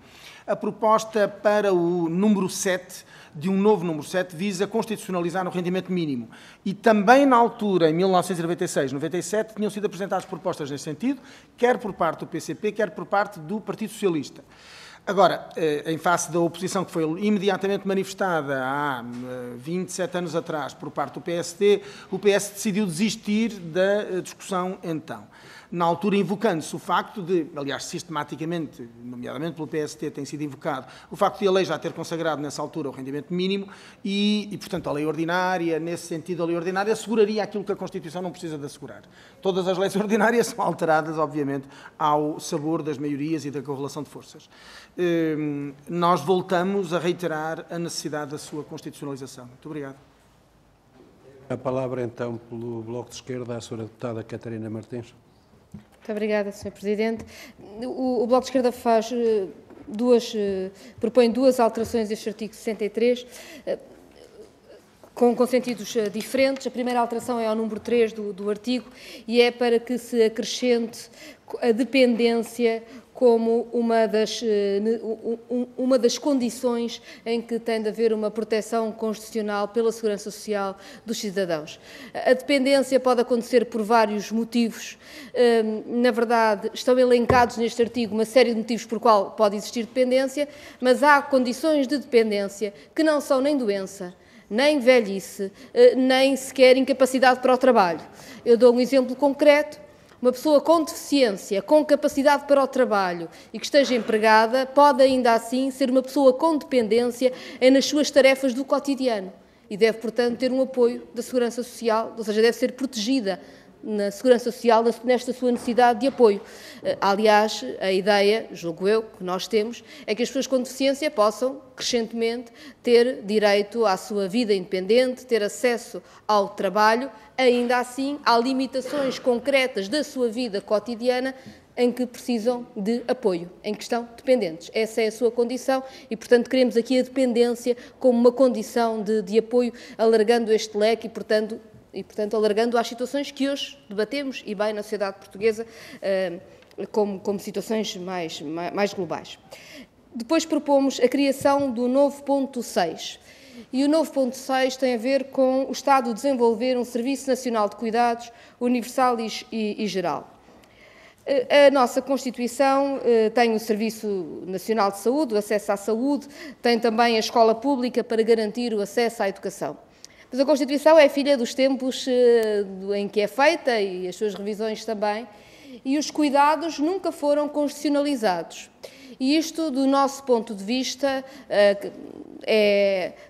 a proposta para o número 7, de um novo número 7, visa constitucionalizar o rendimento mínimo. E também na altura, em 1996-97, tinham sido apresentadas propostas nesse sentido, quer por parte do PCP, quer por parte do Partido Socialista. Agora, em face da oposição que foi imediatamente manifestada há 27 anos atrás por parte do PSD, o PS decidiu desistir da discussão então. Na altura, invocando-se o facto de, aliás, sistematicamente, nomeadamente pelo PST, tem sido invocado, o facto de a lei já ter consagrado nessa altura o rendimento mínimo e, portanto, a lei ordinária, nesse sentido, a lei ordinária asseguraria aquilo que a Constituição não precisa de assegurar. Todas as leis ordinárias são alteradas, obviamente, ao sabor das maiorias e da correlação de forças. Nós voltamos a reiterar a necessidade da sua constitucionalização. Muito obrigado. A palavra, então, pelo Bloco de Esquerda, à senhora deputada Catarina Martins. Muito obrigada, Sr. Presidente. O Bloco de Esquerda propõe duas alterações deste artigo 63, com sentidos diferentes. A primeira alteração é ao número 3 do artigo e é para que se acrescente a dependência como uma das condições em que tem de haver uma proteção constitucional pela segurança social dos cidadãos. A dependência pode acontecer por vários motivos. Na verdade, estão elencados neste artigo uma série de motivos por qual pode existir dependência, mas há condições de dependência que não são nem doença, nem velhice, nem sequer incapacidade para o trabalho. Eu dou um exemplo concreto. Uma pessoa com deficiência, com capacidade para o trabalho e que esteja empregada, pode ainda assim ser uma pessoa com dependência nas suas tarefas do cotidiano e deve, portanto, ter um apoio da Segurança Social, ou seja, deve ser protegida na Segurança Social nesta sua necessidade de apoio. Aliás, a ideia, julgo eu, que nós temos, é que as pessoas com deficiência possam, crescentemente, ter direito à sua vida independente, ter acesso ao trabalho. Ainda assim, há limitações concretas da sua vida cotidiana em que precisam de apoio, em que estão dependentes. Essa é a sua condição e, portanto, queremos aqui a dependência como uma condição de apoio, alargando este leque e, portanto, alargando às situações que hoje debatemos, e bem, na sociedade portuguesa, como situações mais globais. Depois propomos a criação do novo ponto 6. E o novo ponto 6 tem a ver com o Estado desenvolver um Serviço Nacional de Cuidados universal e geral. A nossa Constituição tem o Serviço Nacional de Saúde, o acesso à saúde, tem também a escola pública para garantir o acesso à educação. Mas a Constituição é filha dos tempos em que é feita e as suas revisões também, e os cuidados nunca foram constitucionalizados. E isto, do nosso ponto de vista,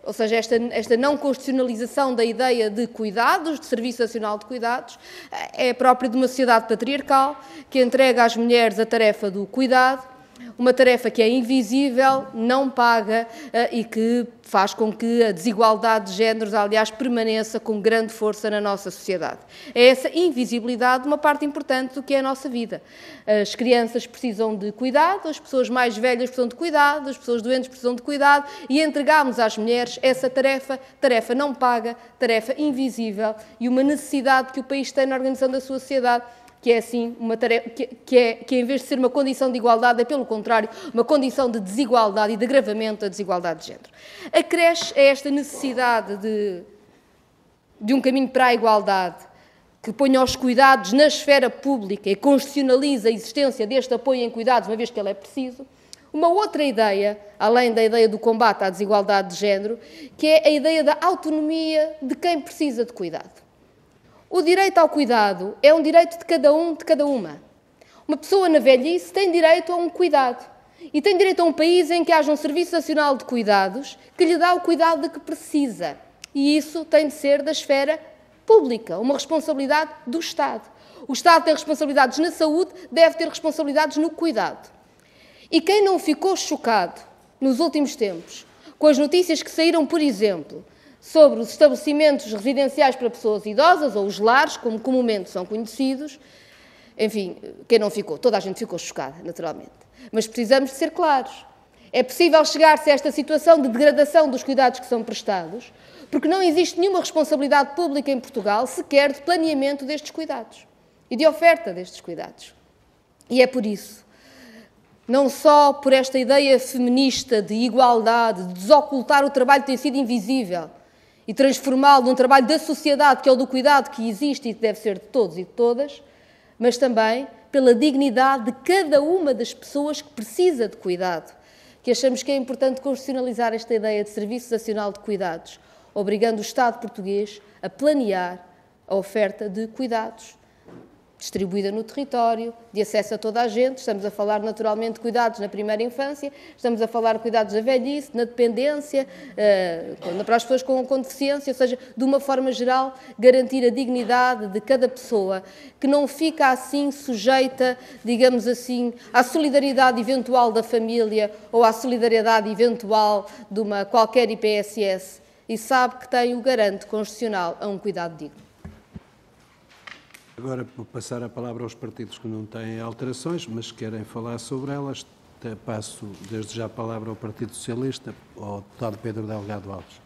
ou seja, esta não constitucionalização da ideia de cuidados, de Serviço Nacional de Cuidados, é própria de uma sociedade patriarcal que entrega às mulheres a tarefa do cuidado, uma tarefa que é invisível, não paga e que faz com que a desigualdade de géneros, aliás, permaneça com grande força na nossa sociedade. É essa invisibilidade uma parte importante do que é a nossa vida. As crianças precisam de cuidado, as pessoas mais velhas precisam de cuidado, as pessoas doentes precisam de cuidado e entregamos às mulheres essa tarefa não paga, tarefa invisível e uma necessidade que o país tem na organização da sua sociedade, que é assim uma tarefa que em vez de ser uma condição de igualdade, é pelo contrário, uma condição de desigualdade e de agravamento da desigualdade de género. Acresce a esta necessidade de um caminho para a igualdade, que ponha os cuidados na esfera pública e constitucionaliza a existência deste apoio em cuidados, uma vez que ele é preciso, uma outra ideia, além da ideia do combate à desigualdade de género, que é a ideia da autonomia de quem precisa de cuidado. O direito ao cuidado é um direito de cada um, de cada uma. Uma pessoa na velhice tem direito a um cuidado e tem direito a um país em que haja um Serviço Nacional de Cuidados que lhe dá o cuidado de que precisa. E isso tem de ser da esfera pública, uma responsabilidade do Estado. O Estado tem responsabilidades na saúde, deve ter responsabilidades no cuidado. E quem não ficou chocado nos últimos tempos com as notícias que saíram, por exemplo, sobre os estabelecimentos residenciais para pessoas idosas, ou os lares, como comumente são conhecidos, enfim, quem não ficou? Toda a gente ficou chocada, naturalmente. Mas precisamos de ser claros. É possível chegar-se a esta situação de degradação dos cuidados que são prestados, porque não existe nenhuma responsabilidade pública em Portugal, sequer de planeamento destes cuidados e de oferta destes cuidados. E é por isso, não só por esta ideia feminista de igualdade, de desocultar o trabalho que tem sido invisível, e transformá-lo num trabalho da sociedade, que é o do cuidado que existe e que deve ser de todos e de todas, mas também pela dignidade de cada uma das pessoas que precisa de cuidado, que achamos que é importante constitucionalizar esta ideia de Serviço Nacional de Cuidados, obrigando o Estado português a planear a oferta de cuidados, distribuída no território, de acesso a toda a gente. Estamos a falar naturalmente de cuidados na primeira infância, estamos a falar de cuidados da velhice, na dependência, para as pessoas com deficiência, ou seja, de uma forma geral, garantir a dignidade de cada pessoa, que não fica assim sujeita, digamos assim, à solidariedade eventual da família ou à solidariedade eventual de uma qualquer IPSS e sabe que tem o garante constitucional a um cuidado digno. Agora, vou passar a palavra aos partidos que não têm alterações, mas querem falar sobre elas. Passo desde já a palavra ao Partido Socialista, ao deputado Pedro Delgado Alves.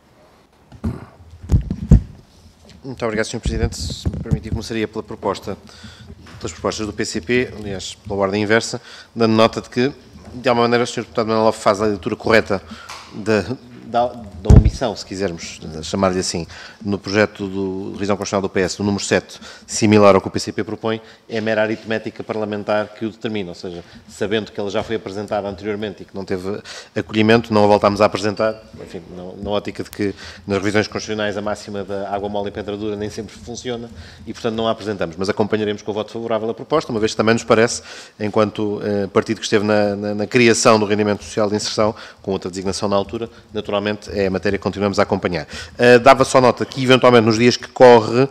Muito obrigado, Sr. Presidente. Se me permitir, começaria pelas propostas do PCP, aliás, pela ordem inversa, dando nota de que, de alguma maneira, o Sr. Deputado Manuel Lopes faz a leitura correta da omissão, se quisermos chamar-lhe assim, no projeto de revisão constitucional do PS, do número 7, similar ao que o PCP propõe, é a mera aritmética parlamentar que o determina, ou seja, sabendo que ela já foi apresentada anteriormente e que não teve acolhimento, não a voltámos a apresentar, enfim, na ótica de que nas revisões constitucionais a máxima da água mole e pedra dura nem sempre funciona e, portanto, não a apresentamos, mas acompanharemos com o voto favorável a proposta, uma vez que também nos parece, enquanto partido que esteve na criação do rendimento social de inserção, com outra designação na altura, naturalmente é a matéria que continuamos a acompanhar. Dava só nota que, eventualmente, nos dias que corre,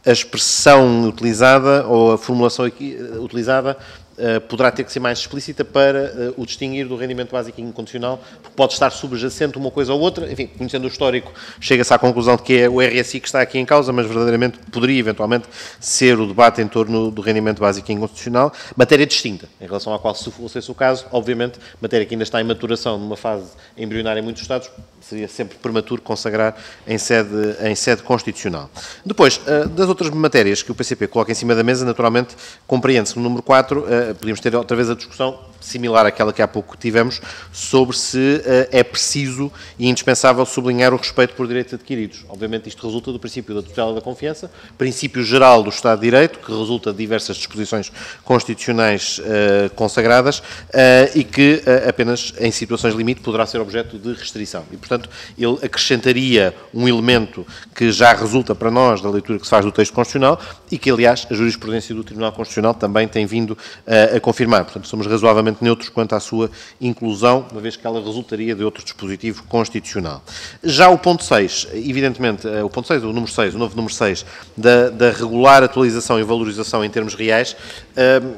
a expressão utilizada ou a formulação utilizada poderá ter que ser mais explícita para o distinguir do rendimento básico incondicional, porque pode estar subjacente uma coisa ou outra. Enfim, conhecendo o histórico, chega-se à conclusão de que é o RSI que está aqui em causa, mas verdadeiramente poderia, eventualmente, ser o debate em torno do rendimento básico incondicional, matéria distinta, em relação à qual, se fosse esse o caso, obviamente, matéria que ainda está em maturação, numa fase embrionária em muitos Estados, seria sempre prematuro consagrar em sede constitucional. Depois, das outras matérias que o PCP coloca em cima da mesa, naturalmente, compreende-se no número 4, podíamos ter outra vez a discussão similar àquela que há pouco tivemos, sobre se é preciso e indispensável sublinhar o respeito por direitos adquiridos. Obviamente isto resulta do princípio da tutela da confiança, princípio geral do Estado de Direito, que resulta de diversas disposições constitucionais consagradas e que apenas em situações limite poderá ser objeto de restrição. E, portanto, ele acrescentaria um elemento que já resulta para nós da leitura que se faz do texto constitucional e que, aliás, a jurisprudência do Tribunal Constitucional também tem vindo a confirmar. Portanto, somos razoavelmente neutros quanto à sua inclusão, uma vez que ela resultaria de outro dispositivo constitucional. Já o ponto 6, evidentemente, o ponto 6, o número 6, o novo número 6, da regular atualização e valorização em termos reais,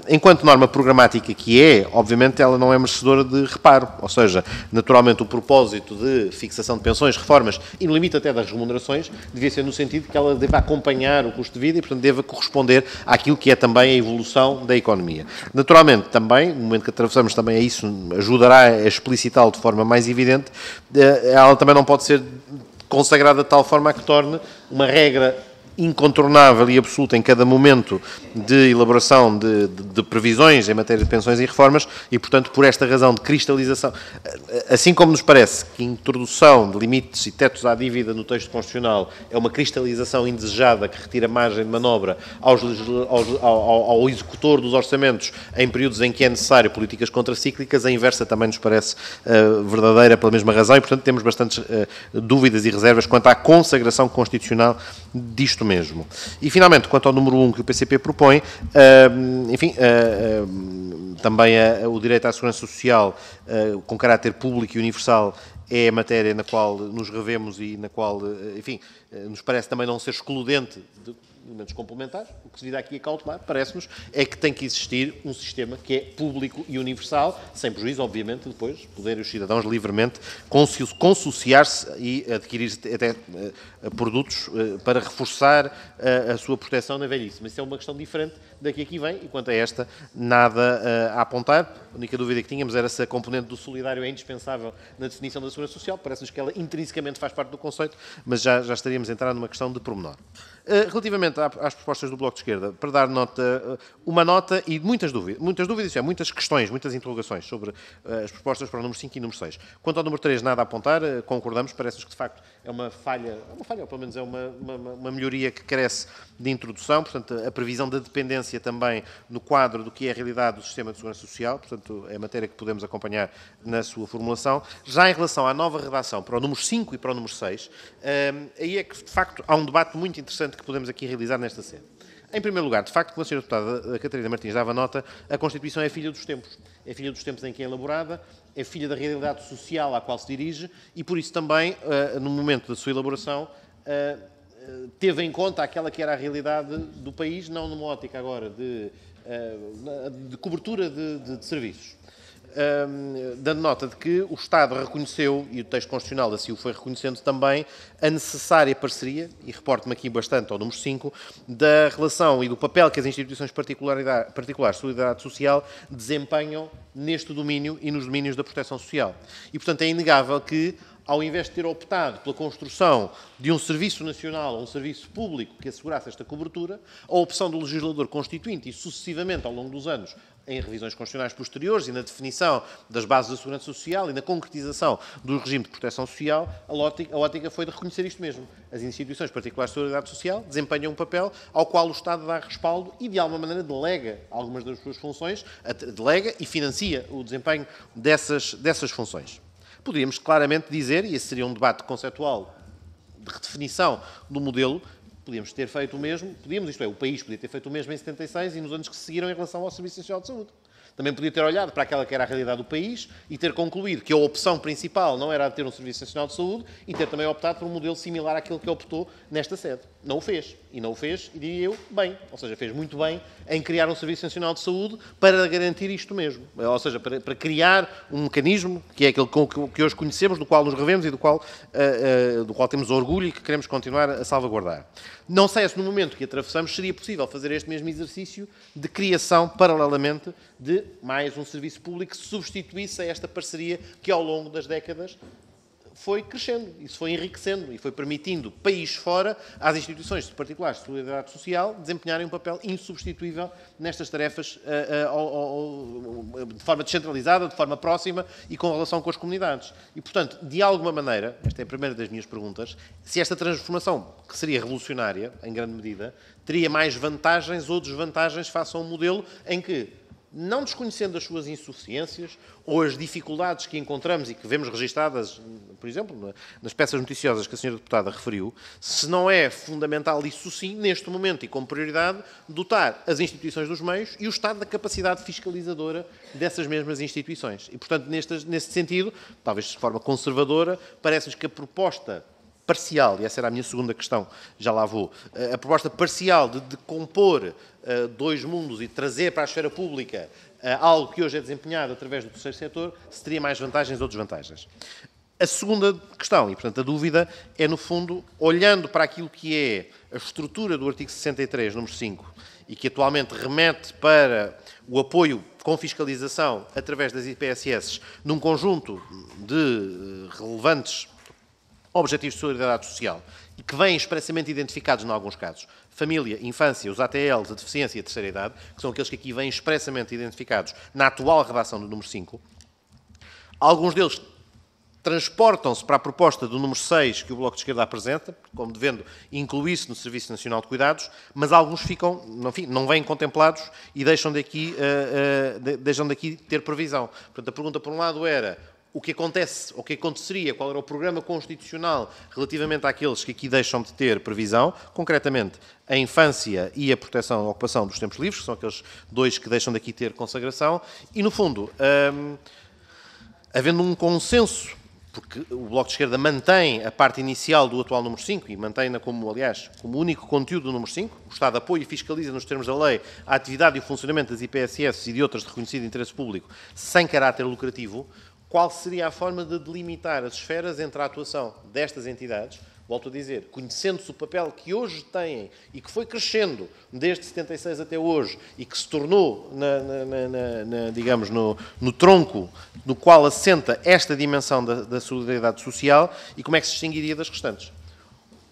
enquanto norma programática que é, obviamente, ela não é merecedora de reparo, ou seja, naturalmente o propósito de fixação de pensões, reformas e no limite até das remunerações, devia ser no sentido que ela deva acompanhar o custo de vida e, portanto, deva corresponder àquilo que é também a evolução da economia. Naturalmente, também, no momento que atravessamos também a isso, ajudará a explicitá-lo de forma mais evidente, ela também não pode ser consagrada de tal forma a que torne uma regra incontornável e absoluta em cada momento de elaboração de previsões em matéria de pensões e reformas e, portanto, por esta razão de cristalização, assim como nos parece que a introdução de limites e tetos à dívida no texto constitucional é uma cristalização indesejada que retira margem de manobra ao executor dos orçamentos em períodos em que é necessário políticas contracíclicas, a inversa também nos parece verdadeira pela mesma razão e, portanto, temos bastantes dúvidas e reservas quanto à consagração constitucional disto mesmo. E, finalmente, quanto ao número 1 que o PCP propõe, também o direito à segurança social com caráter público e universal é a matéria na qual nos revemos e na qual, enfim, nos parece também não ser excludente de elementos complementares. O que se vir aqui a cautelar, parece-nos, é que tem que existir um sistema que é público e universal, sem prejuízo, obviamente, depois poderem os cidadãos livremente consociar-se e adquirir até produtos para reforçar a sua proteção na velhice. Mas isso é uma questão diferente da que aqui vem, e quanto a esta, nada a apontar. A única dúvida que tínhamos era se a componente do solidário é indispensável na definição da segurança social. Parece-nos que ela intrinsecamente faz parte do conceito, mas já estaríamos a entrar numa questão de pormenor. Relativamente às propostas do Bloco de Esquerda, para dar uma nota e muitas dúvidas, muitas questões, muitas interrogações sobre as propostas para o número 5 e número 6. Quanto ao número 3, nada a apontar, concordamos, parece-nos que de facto é uma falha, ou pelo menos é uma melhoria que carece de introdução, portanto a previsão da dependência também no quadro do que é a realidade do sistema de segurança social, portanto é matéria que podemos acompanhar na sua formulação. Já em relação à nova redação para o número 5 e para o número 6, aí é que de facto há um debate muito interessante que podemos aqui realizar nesta sede. Em primeiro lugar, de facto, como a senhora deputada Catarina Martins dava nota, a Constituição é filha dos tempos. É filha dos tempos em que é elaborada, é filha da realidade social à qual se dirige e, por isso, também, no momento da sua elaboração, teve em conta aquela que era a realidade do país, não numa ótica agora de cobertura de serviços. Dando nota de que o Estado reconheceu, e o texto constitucional assim o foi reconhecendo também, a necessária parceria, e reporto-me aqui bastante ao número 5, da relação e do papel que as instituições particulares de solidariedade social desempenham neste domínio e nos domínios da proteção social. E, portanto, é inegável que ao invés de ter optado pela construção de um serviço nacional ou um serviço público que assegurasse esta cobertura, a opção do legislador constituinte e sucessivamente ao longo dos anos, em revisões constitucionais posteriores e na definição das bases da segurança social e na concretização do regime de proteção social, a ótica foi de reconhecer isto mesmo. As instituições particulares de seguridade social desempenham um papel ao qual o Estado dá respaldo e, de alguma maneira, delega algumas das suas funções, delega e financia o desempenho dessas funções. Poderíamos claramente dizer, e esse seria um debate conceptual de redefinição do modelo, podíamos ter feito o mesmo, isto é, o país podia ter feito o mesmo em 76 e nos anos que se seguiram em relação ao Serviço Nacional de Saúde. Também podia ter olhado para aquela que era a realidade do país e ter concluído que a opção principal não era ter um Serviço Nacional de Saúde e ter também optado por um modelo similar àquele que optou nesta sede. Não o fez. E não o fez, e diria eu, bem. Ou seja, fez muito bem em criar um Serviço Nacional de Saúde para garantir isto mesmo. Ou seja, para criar um mecanismo que é aquele que hoje conhecemos, do qual nos revemos e do qual temos orgulho e que queremos continuar a salvaguardar. Não sei se no momento que atravessamos seria possível fazer este mesmo exercício de criação, paralelamente, de mais um serviço público que se substituísse a esta parceria que ao longo das décadas foi crescendo, isso foi enriquecendo e foi permitindo, país fora, às instituições particulares de solidariedade social desempenharem um papel insubstituível nestas tarefas de forma descentralizada, de forma próxima e com relação com as comunidades. E, portanto, de alguma maneira, esta é a primeira das minhas perguntas, se esta transformação, que seria revolucionária, em grande medida, teria mais vantagens ou desvantagens face a um modelo em que, não desconhecendo as suas insuficiências ou as dificuldades que encontramos e que vemos registadas, por exemplo, nas peças noticiosas que a senhora deputada referiu, se não é fundamental, isso sim, neste momento e com prioridade, dotar as instituições dos meios e o Estado da capacidade fiscalizadora dessas mesmas instituições. E, portanto, nesse sentido, talvez de forma conservadora, parece-nos que a proposta parcial, e essa era a minha segunda questão, já lá vou, a proposta parcial de compor dois mundos e trazer para a esfera pública algo que hoje é desempenhado através do terceiro setor, se teria mais vantagens ou desvantagens. A segunda questão, e portanto a dúvida, é no fundo, olhando para aquilo que é a estrutura do artigo 63, número 5, e que atualmente remete para o apoio com fiscalização através das IPSS num conjunto de relevantes objetivos de solidariedade social e que vêm expressamente identificados em alguns casos. Família, infância, os ATLs, a deficiência e a terceira idade, que são aqueles que aqui vêm expressamente identificados na atual redação do número 5. Alguns deles transportam-se para a proposta do número 6 que o Bloco de Esquerda apresenta, como devendo incluir-se no Serviço Nacional de Cuidados, mas alguns ficam, enfim, não vêm contemplados e deixam daqui ter previsão. Portanto, a pergunta, por um lado, era o que acontece, ou o que aconteceria, qual era o programa constitucional relativamente àqueles que aqui deixam de ter previsão, concretamente a infância e a proteção e a ocupação dos tempos livres, que são aqueles dois que deixam daqui ter consagração, e, no fundo, havendo um consenso, porque o Bloco de Esquerda mantém a parte inicial do atual número 5 e mantém-na como, aliás, como único conteúdo do número 5, o Estado apoia e fiscaliza nos termos da lei a atividade e o funcionamento das IPSS e de outras de reconhecido interesse público sem caráter lucrativo. Qual seria a forma de delimitar as esferas entre a atuação destas entidades, volto a dizer, conhecendo-se o papel que hoje têm e que foi crescendo desde 76 até hoje e que se tornou, digamos, no tronco no qual assenta esta dimensão da solidariedade social e como é que se distinguiria das restantes.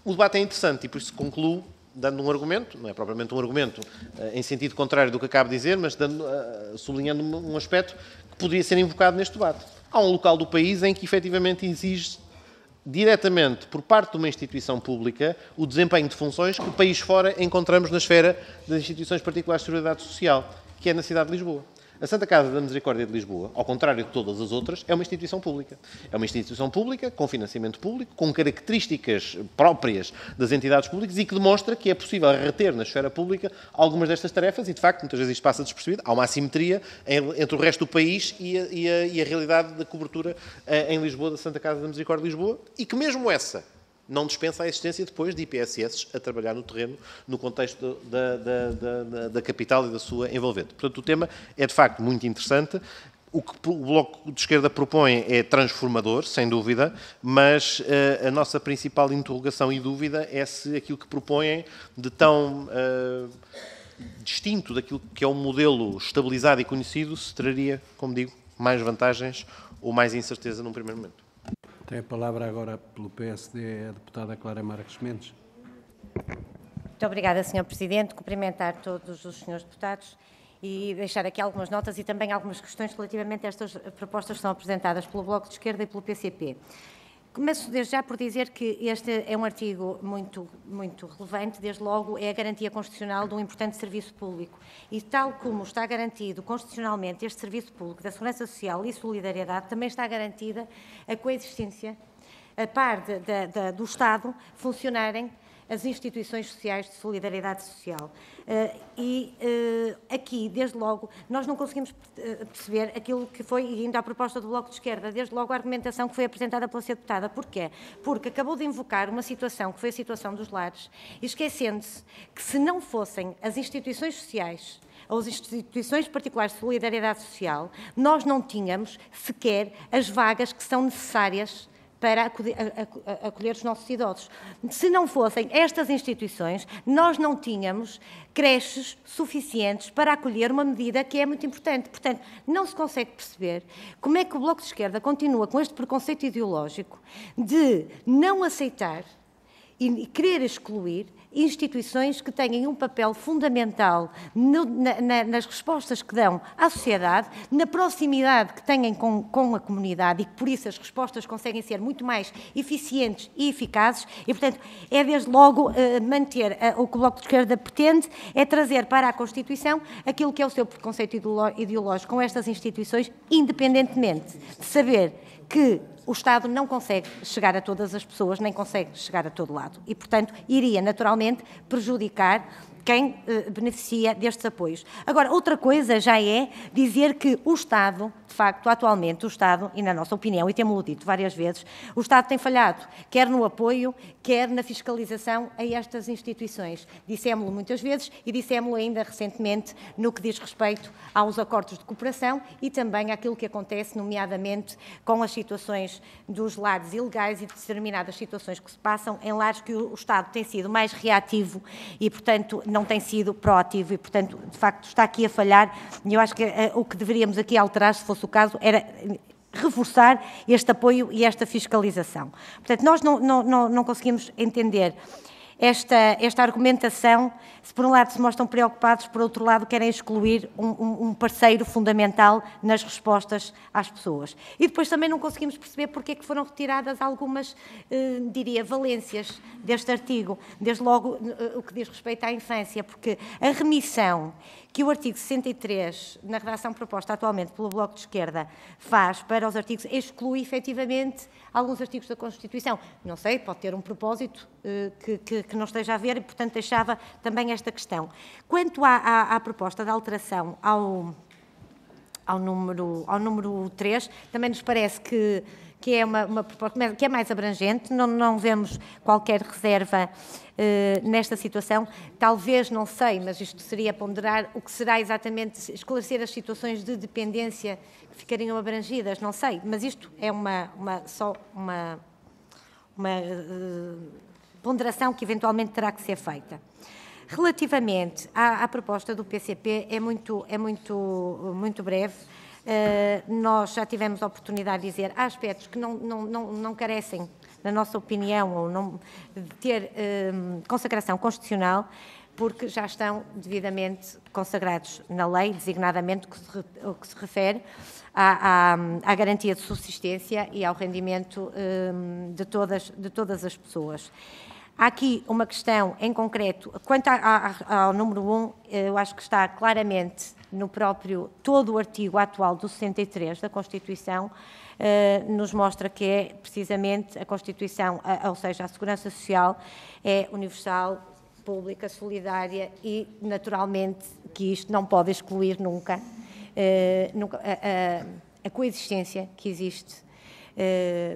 O debate é interessante e por isso concluo dando um argumento, não é propriamente um argumento em sentido contrário do que acabo de dizer, mas sublinhando um aspecto que poderia ser invocado neste debate. Há um local do país em que efetivamente exige diretamente por parte de uma instituição pública o desempenho de funções que o país fora encontramos na esfera das instituições particulares de solidariedade social, que é na cidade de Lisboa. A Santa Casa da Misericórdia de Lisboa, ao contrário de todas as outras, é uma instituição pública. É uma instituição pública, com financiamento público, com características próprias das entidades públicas e que demonstra que é possível reter na esfera pública algumas destas tarefas e, de facto, muitas vezes isto passa despercebido. Há uma assimetria entre o resto do país e a realidade da cobertura em Lisboa, da Santa Casa da Misericórdia de Lisboa, e que mesmo essa não dispensa a existência depois de IPSS a trabalhar no terreno, no contexto da capital e da sua envolvente. Portanto, o tema é, de facto, muito interessante. O que o Bloco de Esquerda propõe é transformador, sem dúvida, mas a nossa principal interrogação e dúvida é se aquilo que propõem de tão distinto daquilo que é um modelo estabilizado e conhecido se traria, como digo, mais vantagens ou mais incerteza num primeiro momento. Tem a palavra agora pelo PSD a deputada Clara Marques Mendes. Muito obrigada, Sr. Presidente. Cumprimentar todos os senhores deputados e deixar aqui algumas notas e também algumas questões relativamente a estas propostas que são apresentadas pelo Bloco de Esquerda e pelo PCP. Começo desde já por dizer que este é um artigo muito relevante, desde logo é a garantia constitucional de um importante serviço público e tal como está garantido constitucionalmente este serviço público da Segurança Social e Solidariedade, também está garantida a coexistência, a par do Estado, funcionarem as instituições sociais de solidariedade social. Aqui, desde logo, nós não conseguimos perceber aquilo que foi, indo à proposta do Bloco de Esquerda, desde logo a argumentação que foi apresentada pela Sra. Deputada. Porquê? Porque acabou de invocar uma situação que foi a situação dos lares, esquecendo-se que se não fossem as instituições sociais ou as instituições particulares de solidariedade social, nós não tínhamos sequer as vagas que são necessárias para acolher os nossos idosos. Se não fossem estas instituições, nós não tínhamos creches suficientes para acolher uma medida que é muito importante. Portanto, não se consegue perceber como é que o Bloco de Esquerda continua com este preconceito ideológico de não aceitar e querer excluir instituições que têm um papel fundamental nas respostas que dão à sociedade, na proximidade que têm com a comunidade e que, por isso, as respostas conseguem ser muito mais eficientes e eficazes e, portanto, é desde logo manter o que o Bloco de Esquerda pretende, é trazer para a Constituição aquilo que é o seu preconceito ideológico com estas instituições, independentemente de saber que o Estado não consegue chegar a todas as pessoas, nem consegue chegar a todo lado. E, portanto, iria naturalmente prejudicar quem beneficia destes apoios. Agora, outra coisa já é dizer que o Estado, de facto, atualmente, o Estado, e na nossa opinião, e temos-lo dito várias vezes, o Estado tem falhado, quer no apoio, quer na fiscalização a estas instituições. Dissemos-lo muitas vezes e dissemos-lo ainda recentemente no que diz respeito aos acordos de cooperação e também àquilo que acontece, nomeadamente, com as situações dos lares ilegais e de determinadas situações que se passam em lares que o Estado tem sido mais reativo e, portanto, não tem sido proativo e, portanto, de facto, está aqui a falhar. E eu acho que o que deveríamos aqui alterar, se fosse o caso, era reforçar este apoio e esta fiscalização. Portanto, nós não conseguimos entender esta argumentação, se por um lado se mostram preocupados, por outro lado querem excluir um parceiro fundamental nas respostas às pessoas. E depois também não conseguimos perceber porque é que foram retiradas algumas, diria, valências deste artigo, desde logo o que diz respeito à infância, porque a remissão que o artigo 63, na redação proposta atualmente pelo Bloco de Esquerda, faz para os artigos, exclui efetivamente alguns artigos da Constituição. Não sei, pode ter um propósito que não esteja a ver e, portanto, deixava também esta questão. Quanto à proposta de alteração ao número 3, também nos parece que é uma proposta que é mais abrangente, não vemos qualquer reserva nesta situação. Talvez, não sei, mas isto seria ponderar o que será exatamente, esclarecer as situações de dependência que ficariam abrangidas, não sei, mas isto é só uma ponderação que eventualmente terá que ser feita. Relativamente à proposta do PCP, é muito breve. Nós já tivemos a oportunidade de dizer, há aspectos que não carecem, na nossa opinião, ou não, de ter consagração constitucional, porque já estão devidamente consagrados na lei, designadamente o que se refere à garantia de subsistência e ao rendimento de todas as pessoas. Há aqui uma questão em concreto, quanto ao número 1, eu acho que está claramente no próprio, todo o artigo atual do 63 da Constituição, nos mostra que é precisamente a Constituição, ou seja, a Segurança Social é universal, pública, solidária e, naturalmente, que isto não pode excluir nunca a coexistência que existe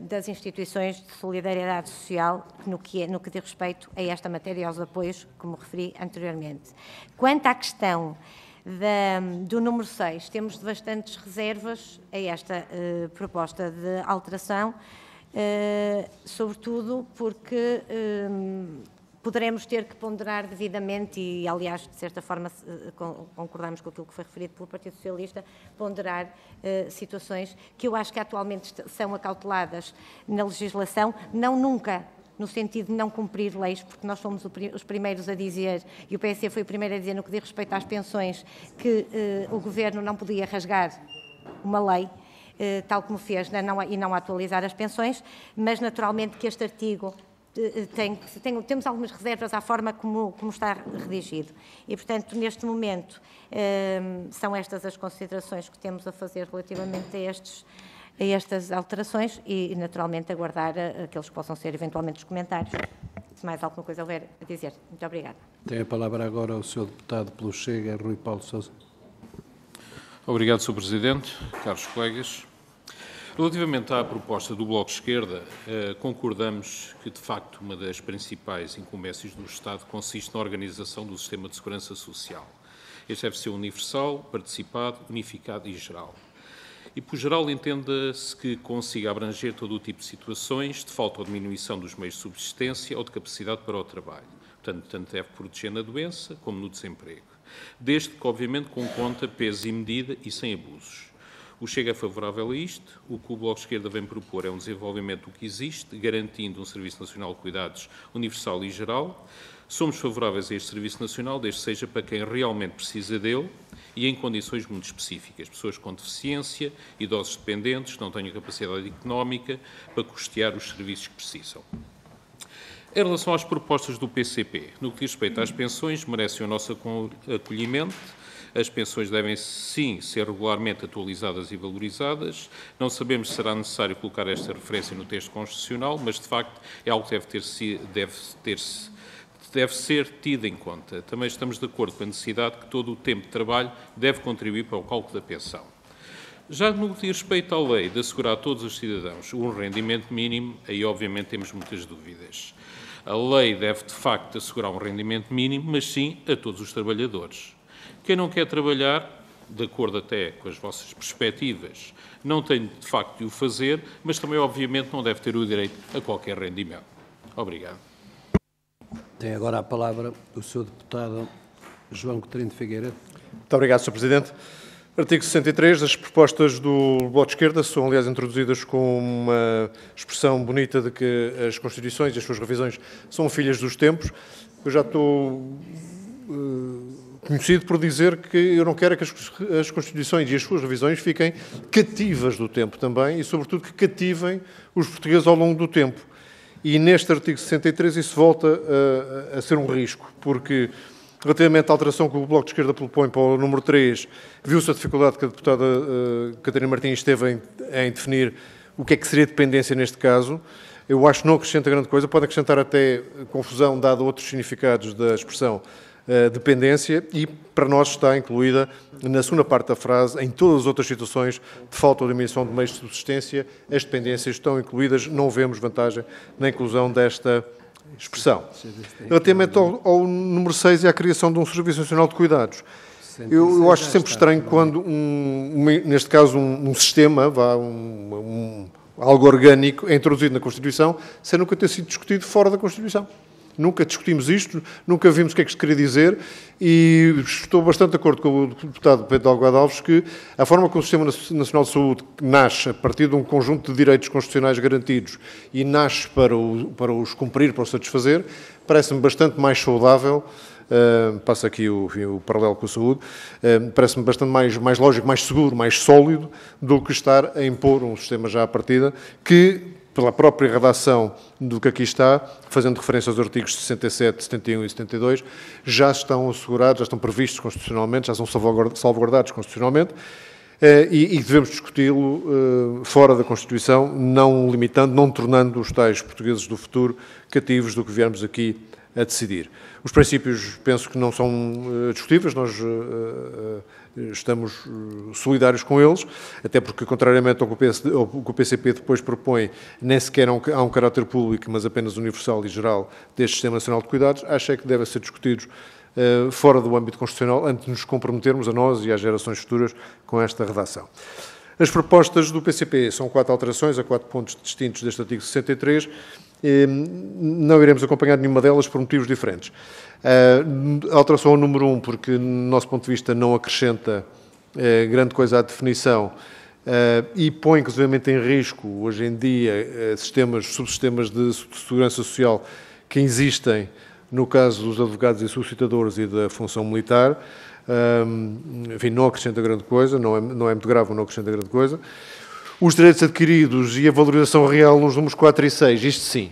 das instituições de solidariedade social no que diz respeito a esta matéria e aos apoios, como referi anteriormente. Quanto à questão do número 6, temos bastantes reservas a esta proposta de alteração, sobretudo porque poderemos ter que ponderar devidamente, e aliás, de certa forma, concordamos com aquilo que foi referido pelo Partido Socialista, ponderar situações que eu acho que atualmente são acauteladas na legislação, não nunca no sentido de não cumprir leis, porque nós fomos os primeiros a dizer, e o PSD foi o primeiro a dizer no que diz respeito às pensões, que o Governo não podia rasgar uma lei, tal como fez, e não atualizar as pensões, mas naturalmente que este artigo temos algumas reservas à forma como está redigido. E, portanto, neste momento, são estas as considerações que temos a fazer relativamente a estas alterações e, naturalmente, aguardar aqueles que possam ser eventualmente os comentários. Se mais alguma coisa houver a dizer. Muito obrigada. Tem a palavra agora o Sr. Deputado pelo Chega, Rui Paulo Sousa. Obrigado, Sr. Presidente, caros colegas. Relativamente à proposta do Bloco de Esquerda, concordamos que, de facto, uma das principais incumbências do Estado consiste na organização do sistema de segurança social. Este deve ser universal, participado, unificado e geral. E, por geral, entenda-se que consiga abranger todo o tipo de situações de falta ou diminuição dos meios de subsistência ou de capacidade para o trabalho. Portanto, tanto deve proteger na doença como no desemprego. Desde que, obviamente, com conta, peso e medida e sem abusos. O Chega é favorável a isto. O que o Bloco de Esquerda vem propor é um desenvolvimento do que existe, garantindo um Serviço Nacional de Cuidados universal e geral. Somos favoráveis a este Serviço Nacional, desde que seja para quem realmente precisa dele e em condições muito específicas. Pessoas com deficiência, idosos dependentes, que não tenham capacidade económica para custear os serviços que precisam. Em relação às propostas do PCP, no que diz respeito às pensões, merecem o nosso acolhimento. As pensões devem, sim, ser regularmente atualizadas e valorizadas. Não sabemos se será necessário colocar esta referência no texto constitucional, mas, de facto, é algo que deve ser tido em conta. Também estamos de acordo com a necessidade que todo o tempo de trabalho deve contribuir para o cálculo da pensão. Já no que diz respeito à lei de assegurar a todos os cidadãos um rendimento mínimo, aí, obviamente, temos muitas dúvidas. A lei deve, de facto, assegurar um rendimento mínimo, mas sim a todos os trabalhadores. Quem não quer trabalhar, de acordo até com as vossas perspectivas, não tem de facto de o fazer, mas também, obviamente, não deve ter o direito a qualquer rendimento. Obrigado. Tem agora a palavra o Sr. Deputado João Coutinho de Figueiredo. Muito obrigado, Sr. Presidente. Artigo 63, as propostas do Bloco de Esquerda são, aliás, introduzidas com uma expressão bonita de que as Constituições e as suas revisões são filhas dos tempos. Eu já estou conhecido por dizer que eu não quero que as Constituições e as suas revisões fiquem cativas do tempo também e, sobretudo, que cativem os portugueses ao longo do tempo. E neste artigo 63 isso volta a ser um risco, porque relativamente à alteração que o Bloco de Esquerda propõe para o número 3, viu-se a dificuldade que a deputada Catarina Martins teve em definir o que é que seria dependência neste caso. Eu acho que não acrescenta grande coisa, pode acrescentar até confusão, dado outros significados da expressão dependência, e para nós está incluída na segunda parte da frase, em todas as outras situações de falta ou diminuição de meios de subsistência, as dependências estão incluídas, não vemos vantagem na inclusão desta expressão. Relativamente ao número 6 e à criação de um Serviço Nacional de Cuidados, eu acho sempre estranho quando, neste caso, um sistema, algo orgânico, é introduzido na Constituição, sem nunca ter sido discutido fora da Constituição. Nunca discutimos isto, nunca vimos o que é que isto queria dizer e estou bastante de acordo com o deputado Pedro Delgado Alves que a forma como o Sistema Nacional de Saúde nasce a partir de um conjunto de direitos constitucionais garantidos e nasce para os cumprir, para os satisfazer, parece-me bastante mais saudável, passa aqui o paralelo com a saúde, parece-me bastante mais lógico, mais seguro, mais sólido do que estar a impor um sistema já à partida que, pela própria redação do que aqui está, fazendo referência aos artigos 67, 71 e 72, já estão assegurados, já estão previstos constitucionalmente, já são salvaguardados constitucionalmente, e devemos discuti-lo fora da Constituição, não limitando, não tornando os tais portugueses do futuro cativos do que viemos aqui a decidir. Os princípios, penso que não são discutíveis, nós estamos solidários com eles, até porque, contrariamente ao que o PCP depois propõe, nem sequer há um caráter público, mas apenas universal e geral deste Sistema Nacional de Cuidados, acho que devem ser discutidos fora do âmbito constitucional, antes de nos comprometermos a nós e às gerações futuras com esta redação. As propostas do PCP são 4 alterações a 4 pontos distintos deste artigo 63. não iremos acompanhar nenhuma delas por motivos diferentes. A alteração ao número 1, porque, do nosso ponto de vista, não acrescenta grande coisa à definição e põe, inclusivamente, em risco, hoje em dia, subsistemas de segurança social que existem no caso dos advogados e solicitadores e da função militar. Enfim, não acrescenta grande coisa, não é muito grave, não acrescenta grande coisa. Os direitos adquiridos e a valorização real nos números 4 e 6, isto sim.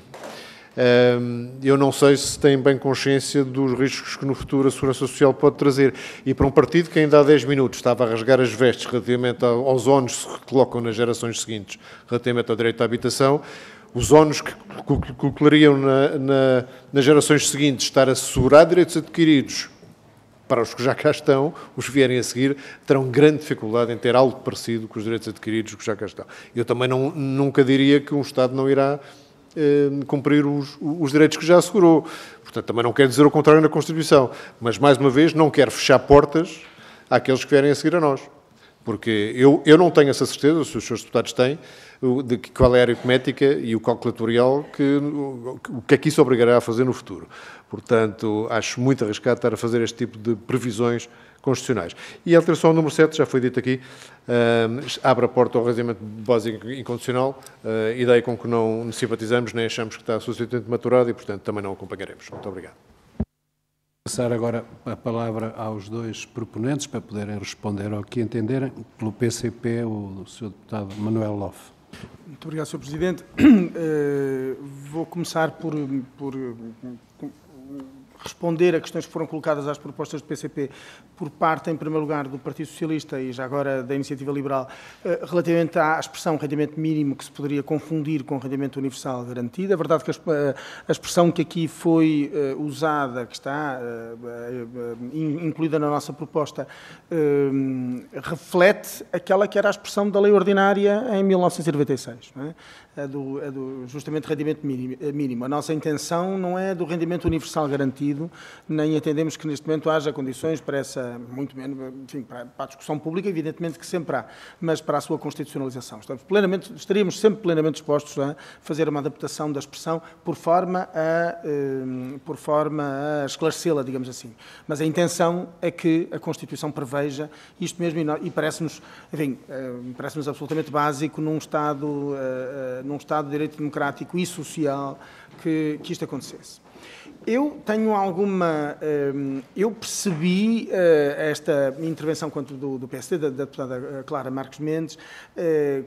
Eu não sei se têm bem consciência dos riscos que no futuro a Segurança Social pode trazer. E para um partido que ainda há 10 minutos estava a rasgar as vestes relativamente aos ónus que colocam nas gerações seguintes, relativamente ao direito à habitação, os ónus que colocariam nas gerações seguintes estar a assegurar direitos adquiridos para os que já cá estão, os que vierem a seguir, terão grande dificuldade em ter algo parecido com os direitos adquiridos que já cá estão. Eu também nunca diria que um Estado não irá cumprir os direitos que já assegurou. Portanto, também não quero dizer o contrário na Constituição, mas, mais uma vez, não quero fechar portas àqueles que vierem a seguir a nós. Porque eu não tenho essa certeza, se os senhores deputados têm, de qual é a aritmética e o calculatorial, o que é que isso obrigará a fazer no futuro. Portanto, acho muito arriscado estar a fazer este tipo de previsões constitucionais. E a alteração ao número 7, já foi dito aqui, abre a porta ao regimento básico incondicional, ideia com que não simpatizamos, nem achamos que está suficientemente maturado e, portanto, também não acompanharemos. Muito obrigado. Passar agora a palavra aos dois proponentes para poderem responder ao que entenderem. Pelo PCP, o Sr. Deputado Manuel Lofe. Muito obrigado, Sr. Presidente. Vou começar por responder a questões que foram colocadas às propostas do PCP por parte, em primeiro lugar, do Partido Socialista e já agora da Iniciativa Liberal, relativamente à expressão rendimento mínimo, que se poderia confundir com rendimento universal garantido. É verdade que a expressão que aqui foi usada, que está incluída na nossa proposta, reflete aquela que era a expressão da lei ordinária em 1996, não é? Justamente rendimento mínimo. A nossa intenção não é do rendimento universal garantido, nem entendemos que neste momento haja condições para essa, muito menos, enfim, para a discussão pública, evidentemente que sempre há, mas para a sua constitucionalização. Estaríamos sempre plenamente dispostos a fazer uma adaptação da expressão por forma a esclarecê-la, digamos assim. Mas a intenção é que a Constituição preveja isto mesmo e parece-nos absolutamente básico num Estado de direito democrático e social que isto acontecesse. Eu tenho eu percebi esta intervenção do PSD, da deputada Clara Marques Mendes,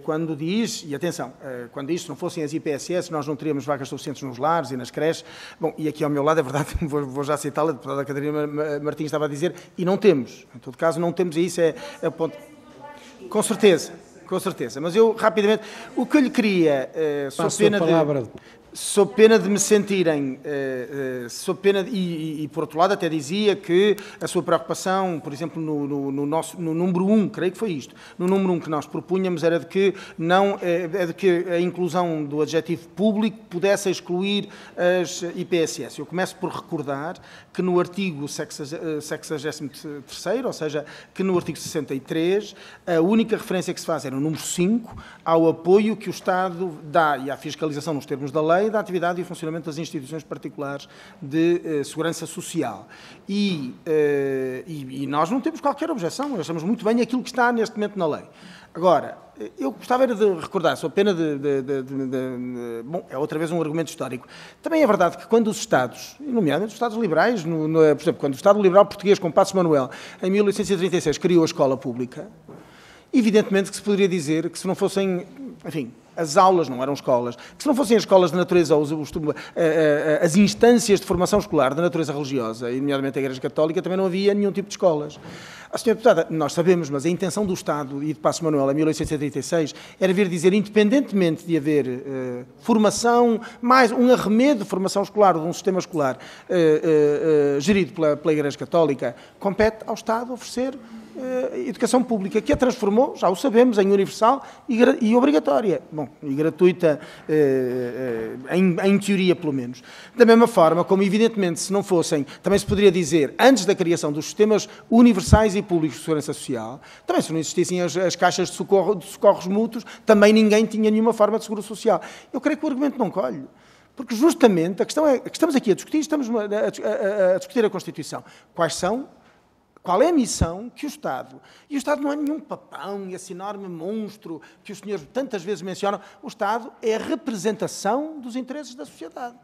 quando diz, e atenção, quando diz que se não fossem as IPSS nós não teríamos vagas suficientes nos lares e nas creches. Bom, e aqui ao meu lado, é verdade, vou já citá-la, a deputada Catarina Martins estava a dizer, e não temos. Em todo caso, não temos, e isso é o ponto. Com certeza. Com certeza, mas eu rapidamente, o que eu lhe queria, sob pena de me sentirem, e por outro lado até dizia que a sua preocupação, por exemplo, no número 1, creio que foi isto, no número 1 que nós propunhamos era de que a inclusão do adjetivo público pudesse excluir as IPSS. Eu começo por recordar que no artigo 63º, ou seja, que no artigo 63, a única referência que se faz é no número 5, ao apoio que o Estado dá e à fiscalização nos termos da lei da atividade e o funcionamento das instituições particulares de segurança social. E nós não temos qualquer objeção, nós achamos muito bem aquilo que está neste momento na lei. Agora, eu gostava de recordar, sou pena bom, é outra vez um argumento histórico. Também é verdade que quando os Estados, nomeadamente os Estados liberais, por exemplo, quando o Estado Liberal Português, com Passos Manuel, em 1836, criou a escola pública, evidentemente que se poderia dizer que se não fossem, enfim, as aulas não eram escolas, que se não fossem as escolas de natureza, as instâncias de formação escolar de natureza religiosa, e nomeadamente a Igreja Católica, também não havia nenhum tipo de escolas. A senhora deputada, nós sabemos, mas a intenção do Estado e de Passos Manuel em 1836 era vir dizer, independentemente de haver formação, mais um arremedo de formação escolar, de um sistema escolar gerido pela Igreja Católica, compete ao Estado oferecer educação pública, que a transformou, já o sabemos, em universal e obrigatória. Bom, e gratuita, em teoria, pelo menos. Da mesma forma, como evidentemente, se não fossem, também se poderia dizer, antes da criação dos sistemas universais e públicos de segurança social, também se não existissem as caixas de socorros mútuos, também ninguém tinha nenhuma forma de seguro social. Eu creio que o argumento não colhe. Porque justamente a questão é que estamos aqui a discutir, estamos a discutir a Constituição. Qual é a missão que o Estado... E o Estado não é nenhum papão, esse enorme monstro que os senhores tantas vezes mencionam. O Estado é a representação dos interesses da sociedade.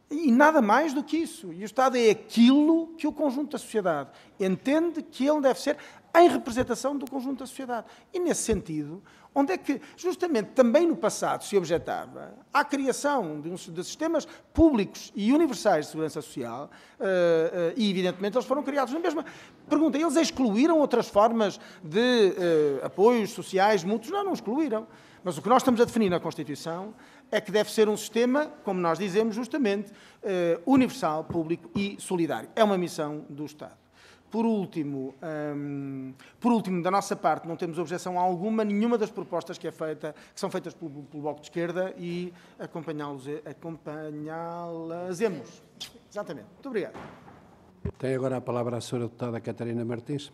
E nada mais do que isso. E o Estado é aquilo que o conjunto da sociedade entende que ele deve ser em representação do conjunto da sociedade. E, nesse sentido, onde é que, justamente, também no passado se objetava à criação de sistemas públicos e universais de segurança social, e, evidentemente, eles foram criados na mesma... Pergunta, eles excluíram outras formas de apoios sociais mútuos? Não excluíram. Mas o que nós estamos a definir na Constituição é que deve ser um sistema, como nós dizemos justamente, universal, público e solidário. É uma missão do Estado. Por último, da nossa parte, não temos objeção alguma, nenhuma das propostas que são feitas pelo Bloco de Esquerda e acompanhá-las-emos. Exatamente. Muito obrigado. Tem agora a palavra a senhora deputada Catarina Martins.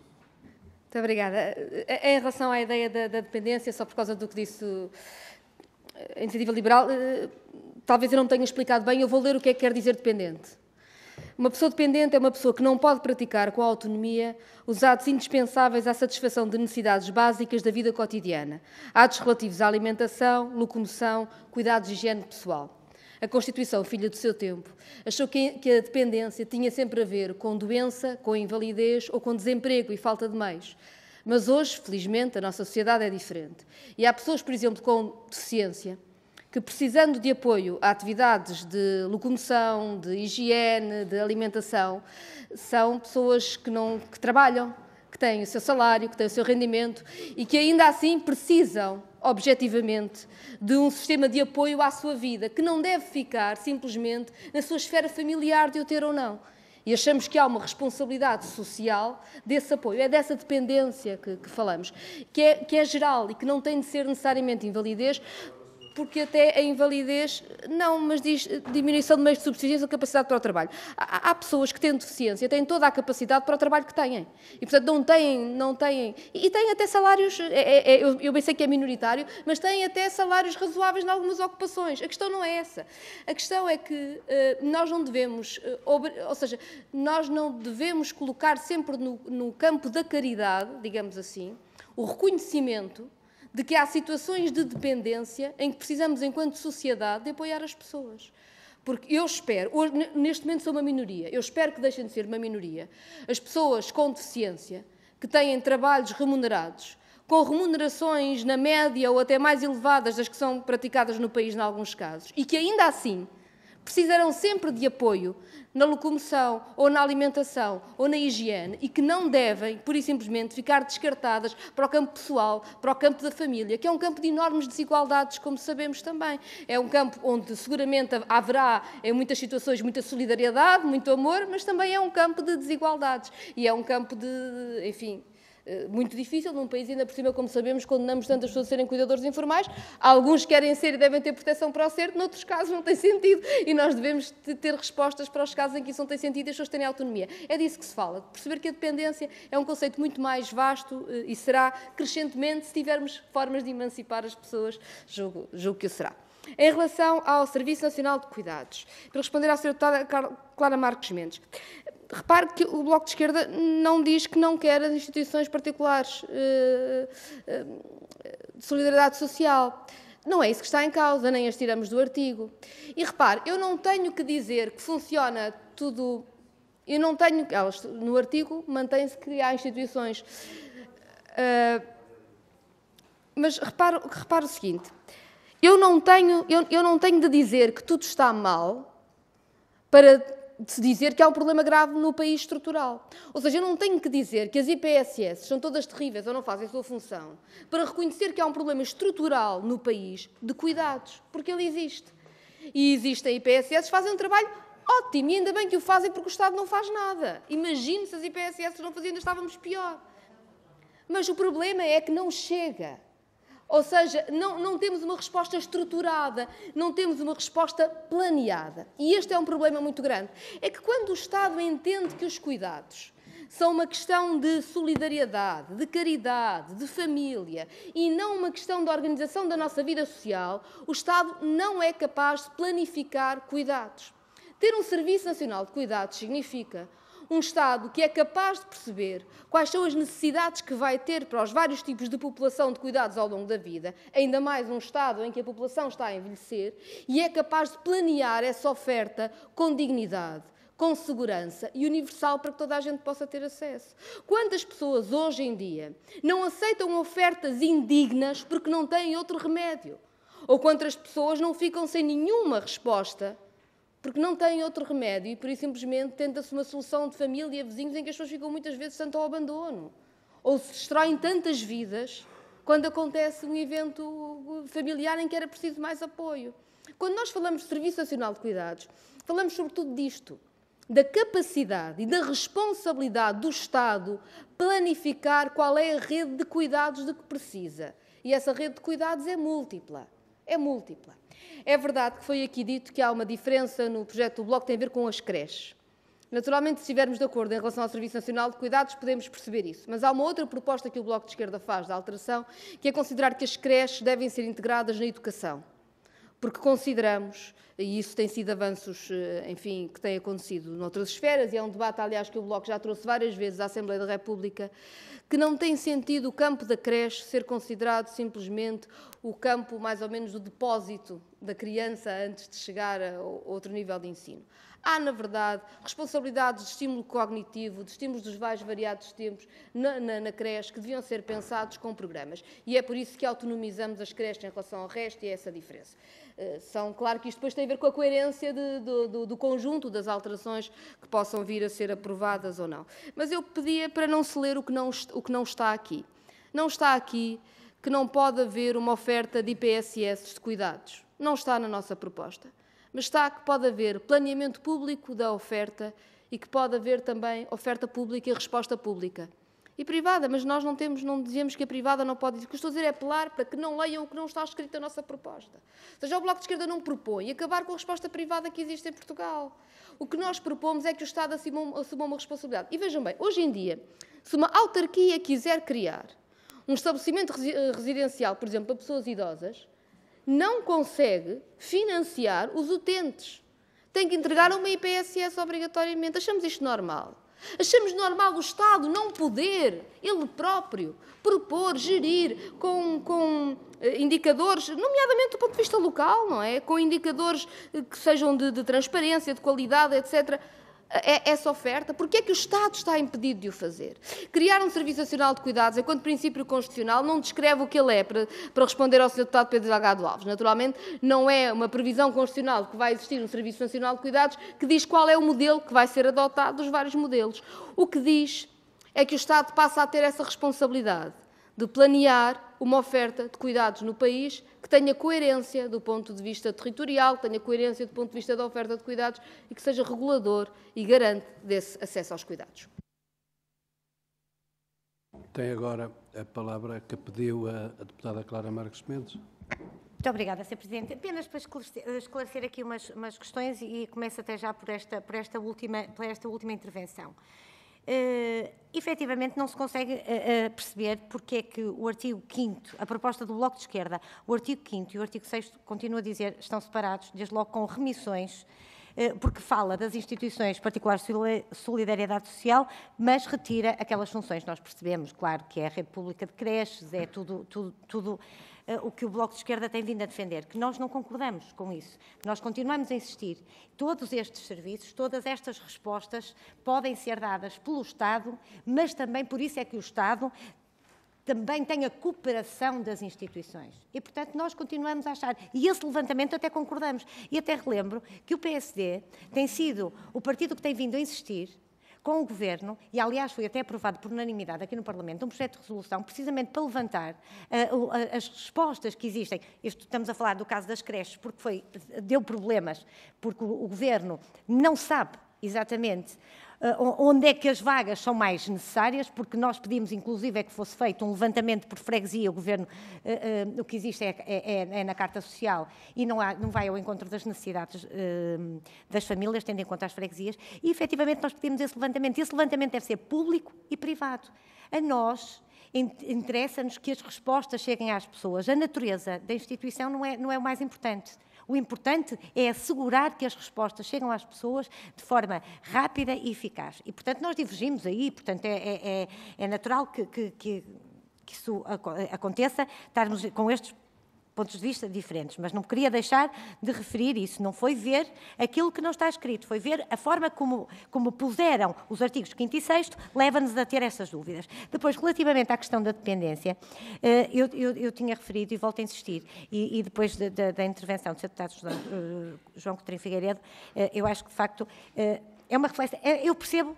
Muito obrigada. Em relação à ideia da dependência, só por causa do que disse a Iniciativa Liberal, talvez eu não tenha explicado bem, eu vou ler o que é que quer dizer dependente. Uma pessoa dependente é uma pessoa que não pode praticar com autonomia os atos indispensáveis à satisfação de necessidades básicas da vida cotidiana, atos relativos à alimentação, locomoção, cuidados de higiene pessoal. A Constituição, filha do seu tempo, achou que a dependência tinha sempre a ver com doença, com invalidez ou com desemprego e falta de meios. Mas hoje, felizmente, a nossa sociedade é diferente. E há pessoas, por exemplo, com deficiência, que precisando de apoio a atividades de locomoção, de higiene, de alimentação, são pessoas que trabalham, que têm o seu salário, que têm o seu rendimento e que ainda assim precisam, objetivamente, de um sistema de apoio à sua vida, que não deve ficar simplesmente na sua esfera familiar de o ter ou não. E achamos que há uma responsabilidade social desse apoio, é dessa dependência que falamos, que é geral e que não tem de ser necessariamente invalidez, porque até a invalidez, não, mas diz diminuição de meios de subsistência ou capacidade para o trabalho. Há pessoas que têm deficiência, têm toda a capacidade para o trabalho que têm. E, portanto, não têm... E têm até salários, eu bem sei que é minoritário, mas têm até salários razoáveis em algumas ocupações. A questão não é essa. A questão é que nós não devemos, ou seja, nós não devemos colocar sempre no campo da caridade, digamos assim, o reconhecimento de que há situações de dependência em que precisamos, enquanto sociedade, de apoiar as pessoas. Porque eu espero, hoje, neste momento sou uma minoria, eu espero que deixem de ser uma minoria, as pessoas com deficiência, que têm trabalhos remunerados, com remunerações na média ou até mais elevadas das que são praticadas no país, em alguns casos, e que ainda assim precisarão sempre de apoio na locomoção, ou na alimentação, ou na higiene, e que não devem, pura e simplesmente, ficar descartadas para o campo pessoal, para o campo da família, que é um campo de enormes desigualdades, como sabemos também. É um campo onde seguramente haverá, em muitas situações, muita solidariedade, muito amor, mas também é um campo de desigualdades. E é um campo de, enfim, muito difícil num país, ainda por cima, como sabemos, condenamos tantas pessoas a serem cuidadores informais. Alguns querem ser e devem ter proteção para o ser, noutros casos não tem sentido. E nós devemos ter respostas para os casos em que isso não tem sentido e as pessoas terem autonomia. É disso que se fala. De perceber que a dependência é um conceito muito mais vasto e será crescentemente, se tivermos formas de emancipar as pessoas, julgo que o será. Em relação ao Serviço Nacional de Cuidados, para responder à senhora deputada Clara Marques Mendes, repare que o Bloco de Esquerda não diz que não quer as instituições particulares de solidariedade social. Não é isso que está em causa, nem as tiramos do artigo. E repare, eu não tenho que dizer que funciona tudo... Eu não tenho... No artigo mantém-se que há instituições... mas repare o seguinte... Eu não tenho de dizer que tudo está mal para se dizer que há um problema grave no país estrutural. Ou seja, eu não tenho que dizer que as IPSS são todas terríveis ou não fazem a sua função para reconhecer que há um problema estrutural no país de cuidados, porque ele existe. E existem IPSS que fazem um trabalho ótimo e ainda bem que o fazem porque o Estado não faz nada. Imagine se as IPSS não faziam, ainda estávamos pior. Mas o problema é que não chega. Ou seja, não temos uma resposta estruturada, não temos uma resposta planeada. E este é um problema muito grande. É que quando o Estado entende que os cuidados são uma questão de solidariedade, de caridade, de família e não uma questão de organização da nossa vida social, o Estado não é capaz de planificar cuidados. Ter um Serviço Nacional de Cuidados significa um Estado que é capaz de perceber quais são as necessidades que vai ter para os vários tipos de população de cuidados ao longo da vida, ainda mais um Estado em que a população está a envelhecer, e é capaz de planear essa oferta com dignidade, com segurança e universal para que toda a gente possa ter acesso. Quantas pessoas hoje em dia não aceitam ofertas indignas porque não têm outro remédio? Ou quantas pessoas não ficam sem nenhuma resposta porque não têm outro remédio e, por isso, simplesmente tenta-se uma solução de família e vizinhos em que as pessoas ficam muitas vezes tanto ao abandono. Ou se destroem tantas vidas quando acontece um evento familiar em que era preciso mais apoio. Quando nós falamos de Serviço Nacional de Cuidados, falamos sobretudo disto, da capacidade e da responsabilidade do Estado planificar qual é a rede de cuidados de que precisa. E essa rede de cuidados é múltipla. É múltipla. É verdade que foi aqui dito que há uma diferença no projeto do Bloco que tem a ver com as creches. Naturalmente, se estivermos de acordo em relação ao Serviço Nacional de Cuidados, podemos perceber isso. Mas há uma outra proposta que o Bloco de Esquerda faz da alteração, que é considerar que as creches devem ser integradas na educação. Porque consideramos, e isso tem sido avanços, enfim, que têm acontecido noutras esferas, e é um debate, aliás, que o Bloco já trouxe várias vezes à Assembleia da República, que não tem sentido o campo da creche ser considerado simplesmente o campo, mais ou menos, do depósito da criança antes de chegar a outro nível de ensino. Há, na verdade, responsabilidades de estímulo cognitivo, de estímulos dos mais variados tempos na creche, que deviam ser pensados com programas. E é por isso que autonomizamos as creches em relação ao resto, e é essa a diferença. Claro que isto depois tem a ver com a coerência do conjunto das alterações que possam vir a ser aprovadas ou não. Mas eu pedia para não se ler o que não está aqui. Não está aqui que não pode haver uma oferta de IPSS de cuidados. Não está na nossa proposta. Mas está que pode haver planeamento público da oferta e que pode haver também oferta pública e resposta pública. E privada, mas nós não dizemos que a privada não pode dizer. O que estou a dizer é apelar para que não leiam o que não está escrito na nossa proposta. Ou seja, o Bloco de Esquerda não propõe acabar com a resposta privada que existe em Portugal. O que nós propomos é que o Estado assuma uma responsabilidade. E vejam bem, hoje em dia, se uma autarquia quiser criar um estabelecimento residencial, por exemplo, para pessoas idosas, não consegue financiar os utentes. Tem que entregar uma IPSS obrigatoriamente. Achamos isto normal? Achamos normal o Estado não poder, ele próprio, propor, gerir com indicadores, nomeadamente do ponto de vista local, não é? Com indicadores que sejam de transparência, de qualidade, etc., essa oferta? Porque é que o Estado está impedido de o fazer? Criar um Serviço Nacional de Cuidados, enquanto princípio constitucional, não descreve o que ele é, para responder ao Sr. Deputado Pedro Delgado Alves. Naturalmente, não é uma previsão constitucional que vai existir um Serviço Nacional de Cuidados que diz qual é o modelo que vai ser adotado dos vários modelos. O que diz é que o Estado passa a ter essa responsabilidade de planear uma oferta de cuidados no país que tenha coerência do ponto de vista territorial, que tenha coerência do ponto de vista da oferta de cuidados e que seja regulador e garante desse acesso aos cuidados. Tem agora a palavra que pediu a deputada Clara Marques Mendes. Muito obrigada, Sr. Presidente. Apenas para esclarecer aqui umas questões e começo até já por esta última intervenção. Efetivamente não se consegue perceber porque é que o artigo 5º, a proposta do Bloco de Esquerda, o artigo 5º e o artigo 6º, continua a dizer, estão separados, desde logo com remissões, porque fala das instituições particulares de solidariedade social, mas retira aquelas funções. Nós percebemos, claro, que é a rede pública de creches, é tudo o que o Bloco de Esquerda tem vindo a defender, que nós não concordamos com isso. Nós continuamos a insistir. Todos estes serviços, todas estas respostas podem ser dadas pelo Estado, mas também por isso é que o Estado também tem a cooperação das instituições. E, portanto, nós continuamos a achar, e esse levantamento até concordamos. E até relembro que o PSD tem sido o partido que tem vindo a insistir com o Governo, e aliás foi até aprovado por unanimidade aqui no Parlamento, um projeto de resolução precisamente para levantar as respostas que existem. Estamos a falar do caso das creches, porque deu problemas, porque o Governo não sabe exatamente onde é que as vagas são mais necessárias, porque nós pedimos, inclusive, que fosse feito um levantamento por freguesia. O Governo, o que existe é na Carta Social e não vai ao encontro das necessidades das famílias, tendo em conta as freguesias, e, efetivamente, nós pedimos esse levantamento. Esse levantamento deve ser público e privado. A nós interessa-nos que as respostas cheguem às pessoas. A natureza da instituição não é o mais importante. O importante é assegurar que as respostas chegam às pessoas de forma rápida e eficaz. E, portanto, nós divergimos aí, portanto, é natural que isso aconteça, estarmos com estes pontos de vista diferentes, mas não queria deixar de referir isso. Não foi ver aquilo que não está escrito, foi ver a forma como puseram os artigos 5º e 6º, leva-nos a ter essas dúvidas. Depois, relativamente à questão da dependência, eu tinha referido e volto a insistir, e depois da intervenção do Sr. Deputado João Coutinho Figueiredo, eu acho que, de facto, é uma reflexão. Eu percebo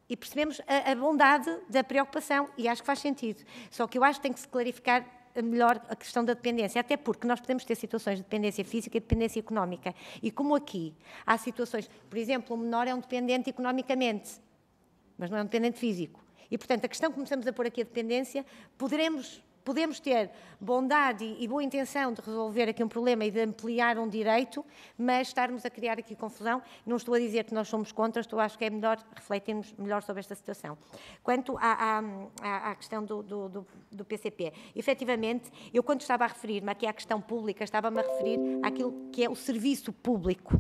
e percebemos a bondade da preocupação e acho que faz sentido. Só que eu acho que tem que se clarificar melhor a questão da dependência, até porque nós podemos ter situações de dependência física e dependência económica. E como aqui há situações, por exemplo, o menor é um dependente economicamente, mas não é um dependente físico. E, portanto, a questão que começamos a pôr aqui a dependência, podemos ter bondade e boa intenção de resolver aqui um problema e de ampliar um direito, mas estarmos a criar aqui confusão. Não estou a dizer que nós somos contra, acho que é melhor refletirmos melhor sobre esta situação. Quanto à questão do PCP, efetivamente, eu quando estava a referir-me aqui à questão pública, estava-me a referir àquilo que é o serviço público.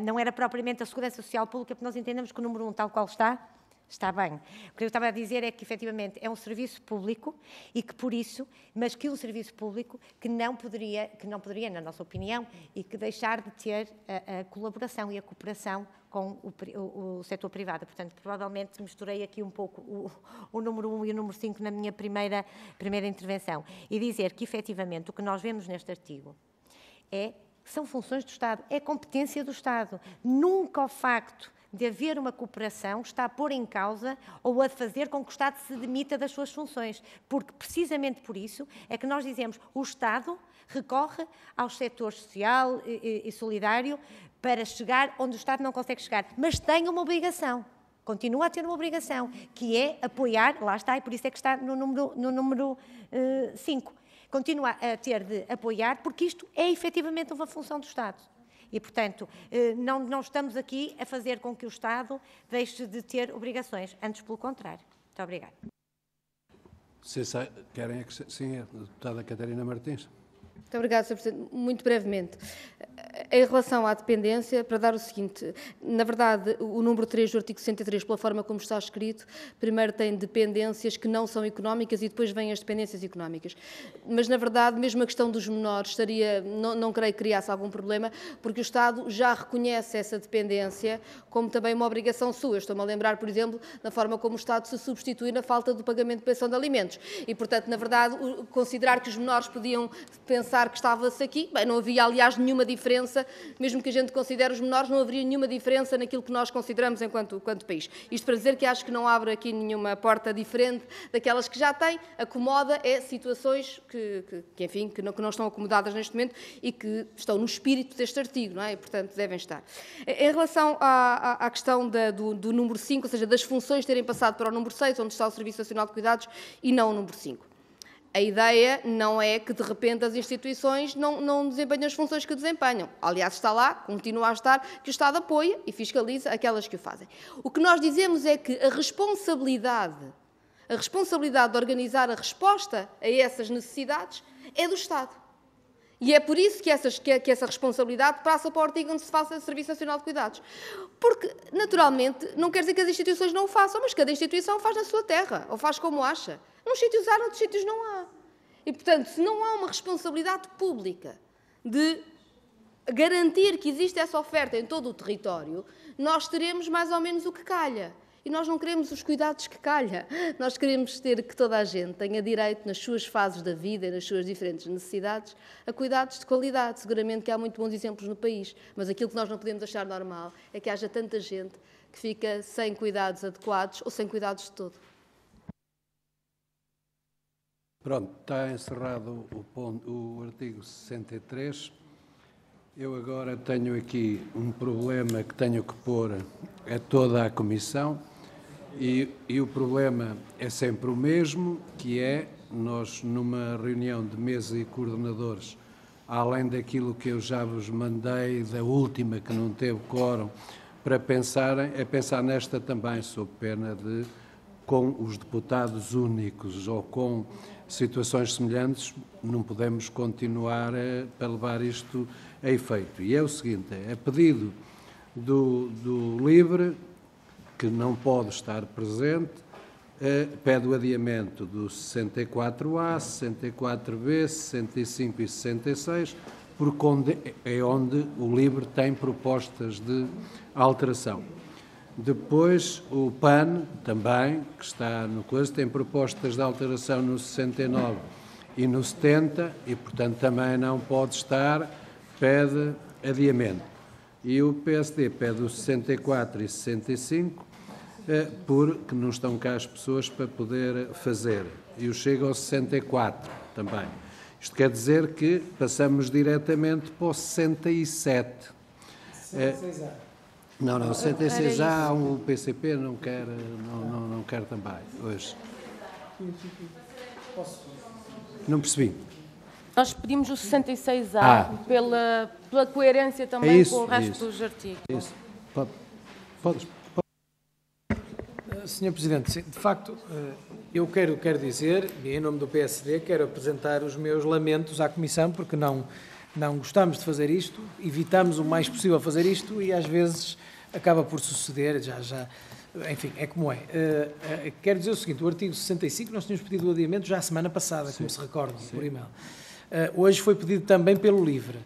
Não era propriamente a segurança social pública, porque nós entendemos que o número 1, tal qual está bem. O que eu estava a dizer é que, efetivamente, é um serviço público e que, por isso, mas que um serviço público que não poderia, na nossa opinião, e que deixar de ter a colaboração e a cooperação com o setor privado. Portanto, provavelmente misturei aqui um pouco o número 1 e o número 5 na minha primeira intervenção. E dizer que, efetivamente, o que nós vemos neste artigo são funções do Estado, é competência do Estado. Nunca o facto de haver uma cooperação está a pôr em causa ou a fazer com que o Estado se demita das suas funções, porque precisamente por isso é que nós dizemos que o Estado recorre ao setor social e solidário para chegar onde o Estado não consegue chegar, mas tem uma obrigação, continua a ter uma obrigação, que é apoiar, lá está, e por isso é que está no número 5, continua a ter de apoiar, porque isto é efetivamente uma função do Estado. E, portanto, não estamos aqui a fazer com que o Estado deixe de ter obrigações, antes pelo contrário. Muito obrigada. Querem? Sim, a deputada Catarina Martins. Muito obrigada, Sr. Presidente. Muito brevemente. Em relação à dependência, para dar o seguinte, na verdade, o número 3 do artigo 63, pela forma como está escrito, primeiro tem dependências que não são económicas e depois vêm as dependências económicas. Mas, na verdade, mesmo a questão dos menores não creio que criasse algum problema, porque o Estado já reconhece essa dependência como também uma obrigação sua. Eu estou-me a lembrar, por exemplo, da forma como o Estado se substitui na falta do pagamento de pensão de alimentos. E, portanto, na verdade, considerar que os menores podiam pensar que estava-se aqui, bem, não havia, aliás, nenhuma diferença, mesmo que a gente considere os menores, não haveria nenhuma diferença naquilo que nós consideramos enquanto país. Isto para dizer que acho que não abre aqui nenhuma porta diferente daquelas que já tem, acomoda situações enfim, que não estão acomodadas neste momento e que estão no espírito deste artigo, não é? E, portanto, devem estar. Em relação à questão do número 5, ou seja, das funções terem passado para o número 6, onde está o Serviço Nacional de Cuidados, e não o número 5. A ideia não é que, de repente, as instituições não desempenham as funções que desempenham. Aliás, está lá, continua a estar, que o Estado apoia e fiscaliza aquelas que o fazem. O que nós dizemos é que a responsabilidade de organizar a resposta a essas necessidades é do Estado. E é por isso que essa responsabilidade passa para o artigo onde se faça o Serviço Nacional de Cuidados. Porque, naturalmente, não quer dizer que as instituições não o façam, mas cada instituição faz na sua terra, ou faz como acha. Uns sítios há, noutros sítios não há. E, portanto, se não há uma responsabilidade pública de garantir que existe essa oferta em todo o território, nós teremos mais ou menos o que calha. E nós não queremos os cuidados que calha. Nós queremos ter que toda a gente tenha direito, nas suas fases da vida e nas suas diferentes necessidades, a cuidados de qualidade. Seguramente que há muito bons exemplos no país, mas aquilo que nós não podemos achar normal é que haja tanta gente que fica sem cuidados adequados ou sem cuidados de todo. Pronto, está encerrado o artigo 63 Eu agora tenho aqui um problema que tenho que pôr a toda a Comissão e o problema é sempre o mesmo, que é nós, numa reunião de mesa e coordenadores, além daquilo que eu já vos mandei, da última que não teve quórum, para pensarem, é pensar nesta também, sob pena de, com os deputados únicos ou com situações semelhantes, não podemos continuar para levar isto a efeito. E é o seguinte, é pedido do LIVRE, que não pode estar presente, pede o adiamento do 64A, 64B, 65 e 66, porque é onde o LIVRE tem propostas de alteração. Depois, o PAN, também, que está no coisa, tem propostas de alteração no 69 e no 70, e, portanto, também não pode estar, pede adiamento. E o PSD pede o 64 e 65, porque não estão cá as pessoas para poder fazer. E o Chega ao 64 também. Isto quer dizer que passamos diretamente para o 67. 66A. Não, 66A, o PCP não quer também, hoje. Não percebi. Nós pedimos o 66A pela coerência também com o resto dos artigos. Isso. Podes. Sr. Presidente, de facto, eu quero dizer, e em nome do PSD, quero apresentar os meus lamentos à Comissão, porque não gostamos de fazer isto, evitamos o mais possível fazer isto e às vezes acaba por suceder, enfim, é como é. Quero dizer o seguinte, o artigo 65 nós tínhamos pedido o adiamento já a semana passada, como se recorda, por e-mail. Hoje foi pedido também pelo LIVRE.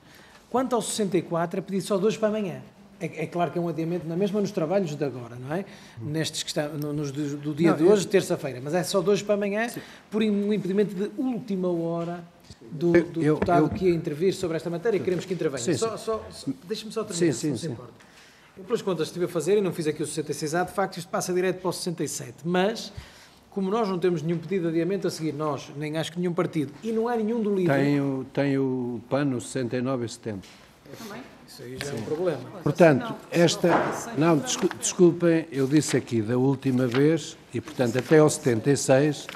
Quanto ao 64, é pedido só de hoje para amanhã. É claro que é um adiamento na mesma nos trabalhos de agora, não é? Nestes que estão, do dia de hoje, terça-feira, mas é só de hoje para amanhã, por um impedimento de última hora do deputado que ia intervir sobre esta matéria e queremos que intervenha. Deixa-me só terminar, se não se importa. Eu, pelas contas, estive a fazer e não fiz aqui o 66A, de facto isto passa direto para o 67, mas, como nós não temos nenhum pedido de adiamento a seguir, nós, nem acho que nenhum partido, e não há nenhum do LIVRE... Tem o PAN no 69 e 70. Também? Isso aí já é um problema. Portanto, desculpem, eu disse aqui da última vez, e portanto até ao 76,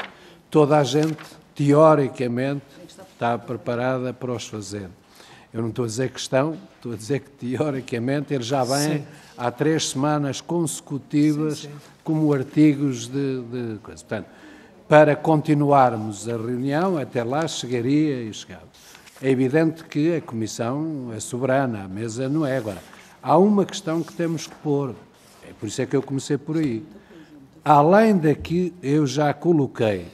toda a gente, teoricamente, está preparada para os fazer. Eu não estou a dizer que estão, estou a dizer que teoricamente eles já vêm há 3 semanas consecutivas como artigos de coisa. Portanto, para continuarmos a reunião, até lá chegaria e chegava. É evidente que a Comissão é soberana, a mesa não é. Agora, há uma questão que temos que pôr, por isso é que eu comecei por aí. Além daqui, eu já coloquei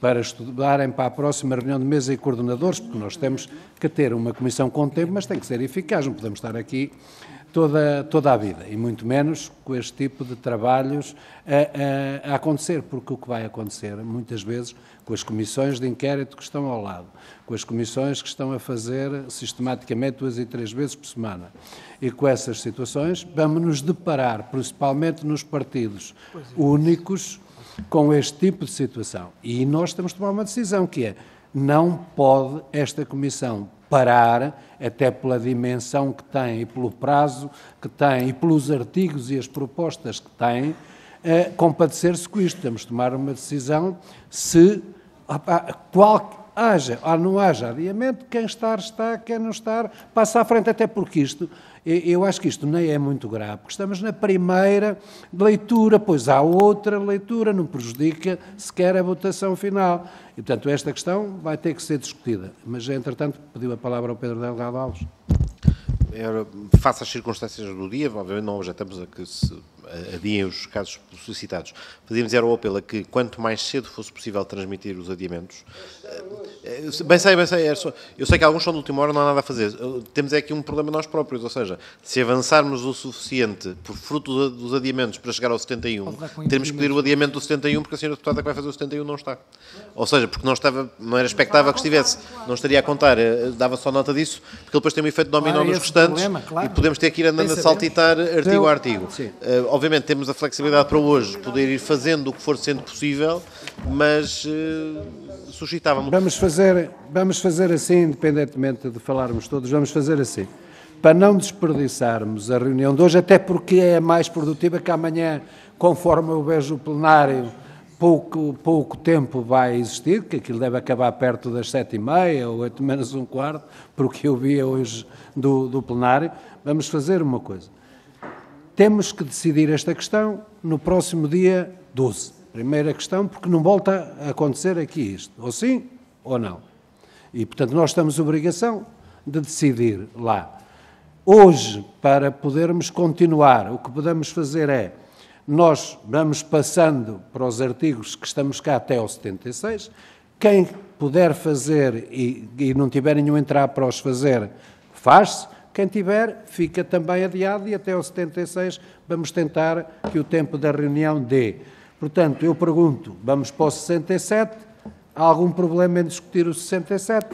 para estudarem para a próxima reunião de mesa e coordenadores, porque nós temos que ter uma comissão com tempo, mas tem que ser eficaz, não podemos estar aqui toda a vida, e muito menos com este tipo de trabalhos a acontecer, porque o que vai acontecer, muitas vezes, com as comissões de inquérito que estão ao lado, com as comissões que estão a fazer sistematicamente 2 e 3 vezes por semana, e com essas situações, vamos nos deparar, principalmente nos partidos únicos, com este tipo de situação. E nós temos de tomar uma decisão, que é, não pode esta comissão parar, até pela dimensão que tem e pelo prazo que tem e pelos artigos e as propostas que tem, compadecer-se com isto. Temos de tomar uma decisão se haja ou não haja adiamento, quem estar, quem não estar, passa à frente, até porque isto, eu acho que isto nem é muito grave, porque estamos na primeira leitura, pois há outra leitura, não prejudica sequer a votação final. E, portanto, esta questão vai ter que ser discutida. Mas, entretanto, pediu a palavra ao Pedro Delgado Alves. Face às circunstâncias do dia, obviamente não objetamos a que se adiem os casos solicitados. Pedimos era o apelo a que, quanto mais cedo fosse possível transmitir os adiamentos. Bem sei, eu sei que alguns são de última hora, não há nada a fazer. Temos aqui um problema nós próprios, ou seja, se avançarmos o suficiente por fruto dos adiamentos para chegar ao 71, temos que pedir o adiamento do 71 porque a senhora deputada que vai fazer o 71 não está. Ou seja, porque não era expectável que estivesse, não estaria a contar, dava só nota disso, porque depois tem um efeito dominó nos restantes e podemos ter que ir andando a saltitar artigo a artigo. Obviamente temos a flexibilidade para hoje poder ir fazendo o que for sendo possível, mas suscitávamos. Vamos fazer assim, independentemente de falarmos todos, vamos fazer assim. para não desperdiçarmos a reunião de hoje, até porque é mais produtiva que amanhã, conforme eu vejo o plenário, pouco tempo vai existir, que aquilo deve acabar perto das 7h30, ou 8 menos um quarto, porque eu vi hoje do plenário. Vamos fazer uma coisa. Temos que decidir esta questão no próximo dia 12. Primeira questão, porque não volta a acontecer aqui isto, ou sim ou não. E, portanto, nós temos obrigação de decidir lá. Hoje, para podermos continuar, o que podemos fazer é, nós vamos passando para os artigos que estamos cá até ao 76, quem puder fazer e não tiver nenhum entrar para os fazer, faz-se, quem tiver, fica também adiado e até ao 76 vamos tentar que o tempo da reunião dê. Portanto, eu pergunto, vamos para o 67, há algum problema em discutir o 67?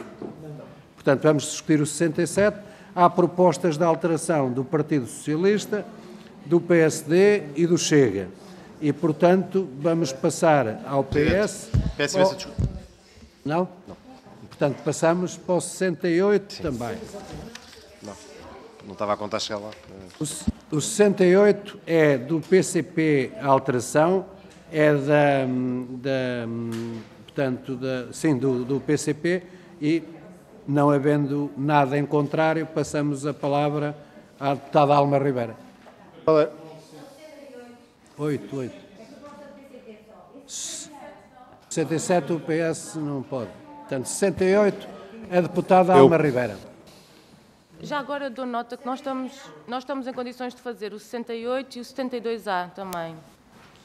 Portanto, vamos discutir o 67, há propostas de alteração do Partido Socialista, do PSD e do Chega. E, portanto, vamos passar ao PS... Peço imensa desculpa. Não? Não. Portanto, passamos para o 68 Sim. também. Não estava a contar chegar lá. O 68 é do PCP a alteração, é do PCP e, não havendo nada em contrário, passamos a palavra à deputada Alma Ribeira. 8. 67 o PS não pode. Portanto, 68 a deputada Alma Ribeira. Já agora dou nota que nós estamos em condições de fazer o 68 e o 72A também.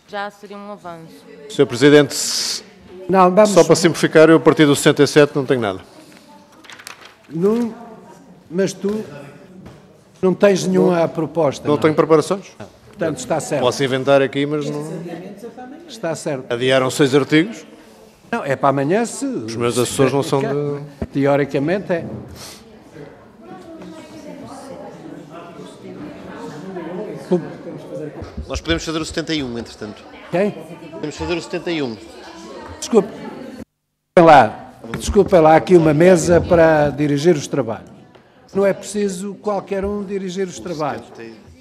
Já seria um avanço. Sr. Presidente, só para simplificar, eu a partir do 67 não tenho nada. Não, mas tu não tens nenhuma proposta. Não tenho preparações. Não. Portanto, está certo. Posso inventar aqui, mas não... Está certo. Adiaram 6 artigos. Não, é para amanhã se... Os meus assessores não são de... Teoricamente é. Nós podemos fazer o 71, entretanto. Quem? Podemos fazer o 71. Desculpem lá, aqui uma mesa para dirigir os trabalhos. Não é preciso qualquer um dirigir os trabalhos.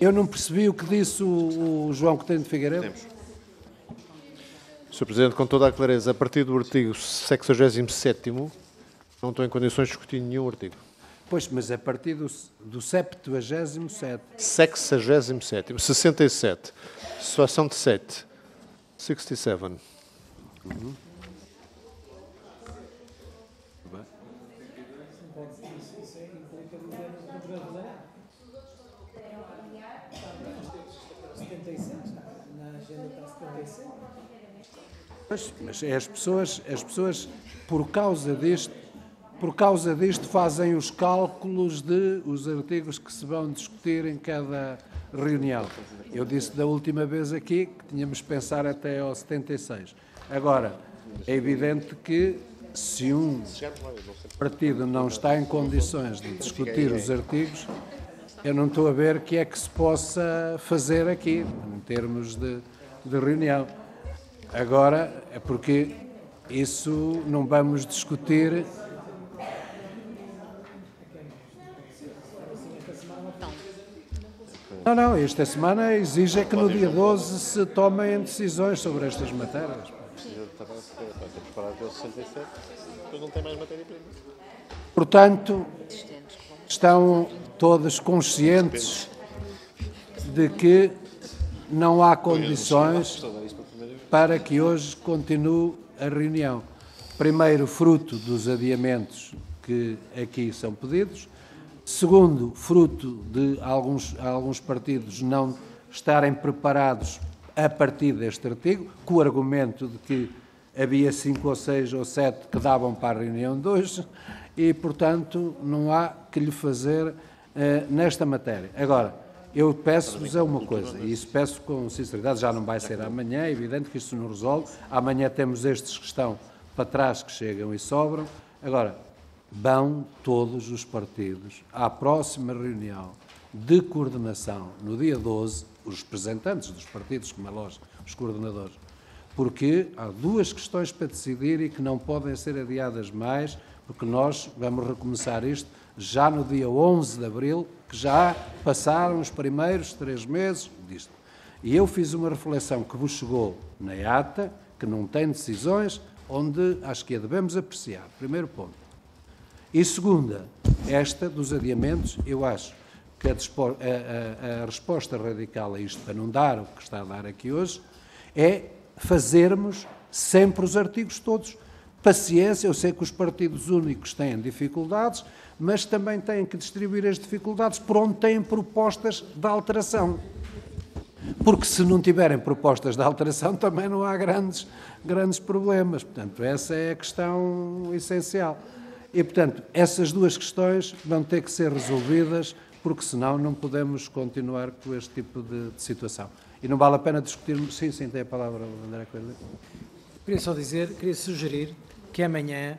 Eu não percebi o que disse o João Coutinho de Figueiredo. Sr. Presidente, com toda a clareza, a partir do artigo 67º, não estou em condições de discutir nenhum artigo. Pois, mas a partir do 77º. 67º. 67. Situação de 7. 67. Uhum. Mas as pessoas por causa disto fazem os cálculos de os artigos que se vão discutir em cada reunião. Eu disse da última vez aqui que tínhamos que pensar até ao 76. Agora, é evidente que se um partido não está em condições de discutir os artigos, eu não estou a ver o que é que se possa fazer aqui, em termos de reunião. Agora, é porque isso não vamos discutir... Não, esta semana exige que no dia 12 se tomem decisões sobre estas matérias. Portanto, estão todos conscientes de que não há condições para que hoje continue a reunião. Primeiro, fruto dos adiamentos que aqui são pedidos. Segundo, fruto de alguns partidos não estarem preparados a partir deste artigo, com o argumento de que havia 5 ou 6 ou 7 que davam para a reunião de hoje e, portanto, não há que lhe fazer nesta matéria. Agora, eu peço-vos uma coisa, e isso peço com sinceridade, já não vai ser amanhã, é evidente que isto não resolve. Amanhã temos estes que estão para trás, que chegam e sobram. Agora, vão todos os partidos à próxima reunião de coordenação, no dia 12, os representantes dos partidos, como é lógico, os coordenadores, porque há 2 questões para decidir e que não podem ser adiadas mais, porque nós vamos recomeçar isto já no dia 11 de abril, que já passaram os primeiros 3 meses disto. E eu fiz uma reflexão que vos chegou na ata, que não tem decisões, onde acho que a devemos apreciar. Primeiro ponto. E segunda, esta dos adiamentos, eu acho que a resposta radical a isto, para não dar o que está a dar aqui hoje, é fazermos sempre os artigos todos. Paciência, eu sei que os partidos únicos têm dificuldades, mas também têm que distribuir as dificuldades por onde têm propostas de alteração. Porque se não tiverem propostas de alteração também não há grandes problemas. Portanto, essa é a questão essencial. E, portanto, essas duas questões vão ter que ser resolvidas, porque senão não podemos continuar com este tipo de situação. E não vale a pena discutirmos... Sim, tem a palavra o André Coelho. Queria só dizer, queria sugerir que amanhã,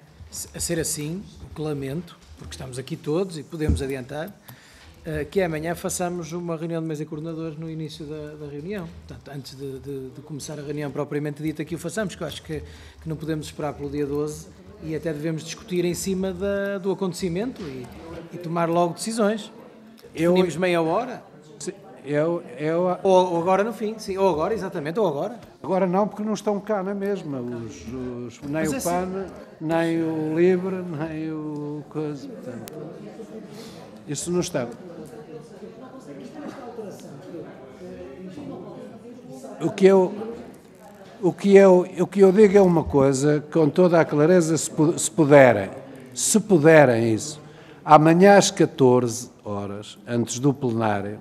a ser assim, o que lamento, porque estamos aqui todos e podemos adiantar, que amanhã façamos uma reunião de mesa de coordenadores no início da reunião. Portanto, antes de começar a reunião propriamente dita, que o façamos, que eu acho que não podemos esperar pelo dia 12 e até devemos discutir em cima do acontecimento e tomar logo decisões. Definimos meia hora? Sim, ou agora no fim, sim, ou agora, exatamente, ou agora. Agora não, porque não estão cá na mesma, nem o PAN, nem o LIVRE, nem o coisa. Portanto, isso não está. O que eu digo é uma coisa, com toda a clareza, se puderem isso, amanhã às 14 horas, antes do plenário,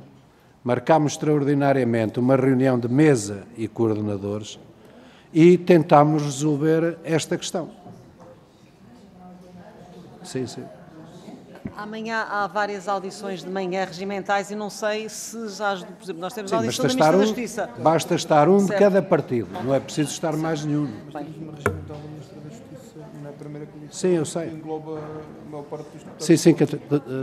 marcámos extraordinariamente uma reunião de mesa e coordenadores e tentámos resolver esta questão. Sim. Amanhã há várias audições de manhã regimentais e não sei se já, por exemplo, nós temos a audição da Ministra da Justiça. Basta estar um de cada partido, não é preciso estar mais nenhum. Uma regimental da Ministra da Justiça na primeira comissão. Sim, eu sei. Engloba a maior parte dos deputados. Sim,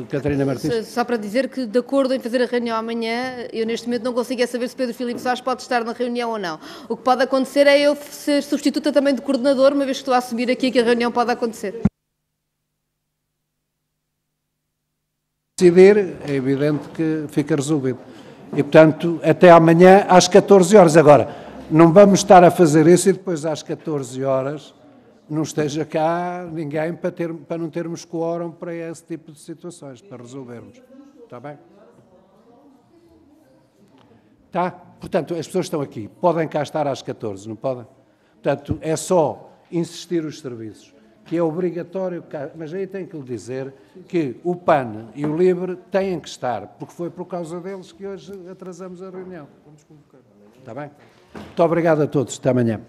Catarina Martins. Só para dizer que, de acordo em fazer a reunião amanhã, eu neste momento não consigo saber se Pedro Filipe Soares pode estar na reunião ou não. O que pode acontecer é eu ser substituta também de coordenador, uma vez que estou a assumir aqui que a reunião pode acontecer. Decidir, é evidente que fica resolvido. E, portanto, até amanhã às 14 horas. Agora, não vamos estar a fazer isso e depois às 14 horas não esteja cá ninguém para não termos quórum para esse tipo de situações, para resolvermos. Está bem? Tá? Portanto, as pessoas estão aqui. Podem cá estar às 14, não podem? Portanto, é só insistir os serviços, que é obrigatório, mas aí tenho que lhe dizer que o PAN e o LIVRE têm que estar, porque foi por causa deles que hoje atrasamos a reunião. Está bem? Muito obrigado a todos. Até amanhã.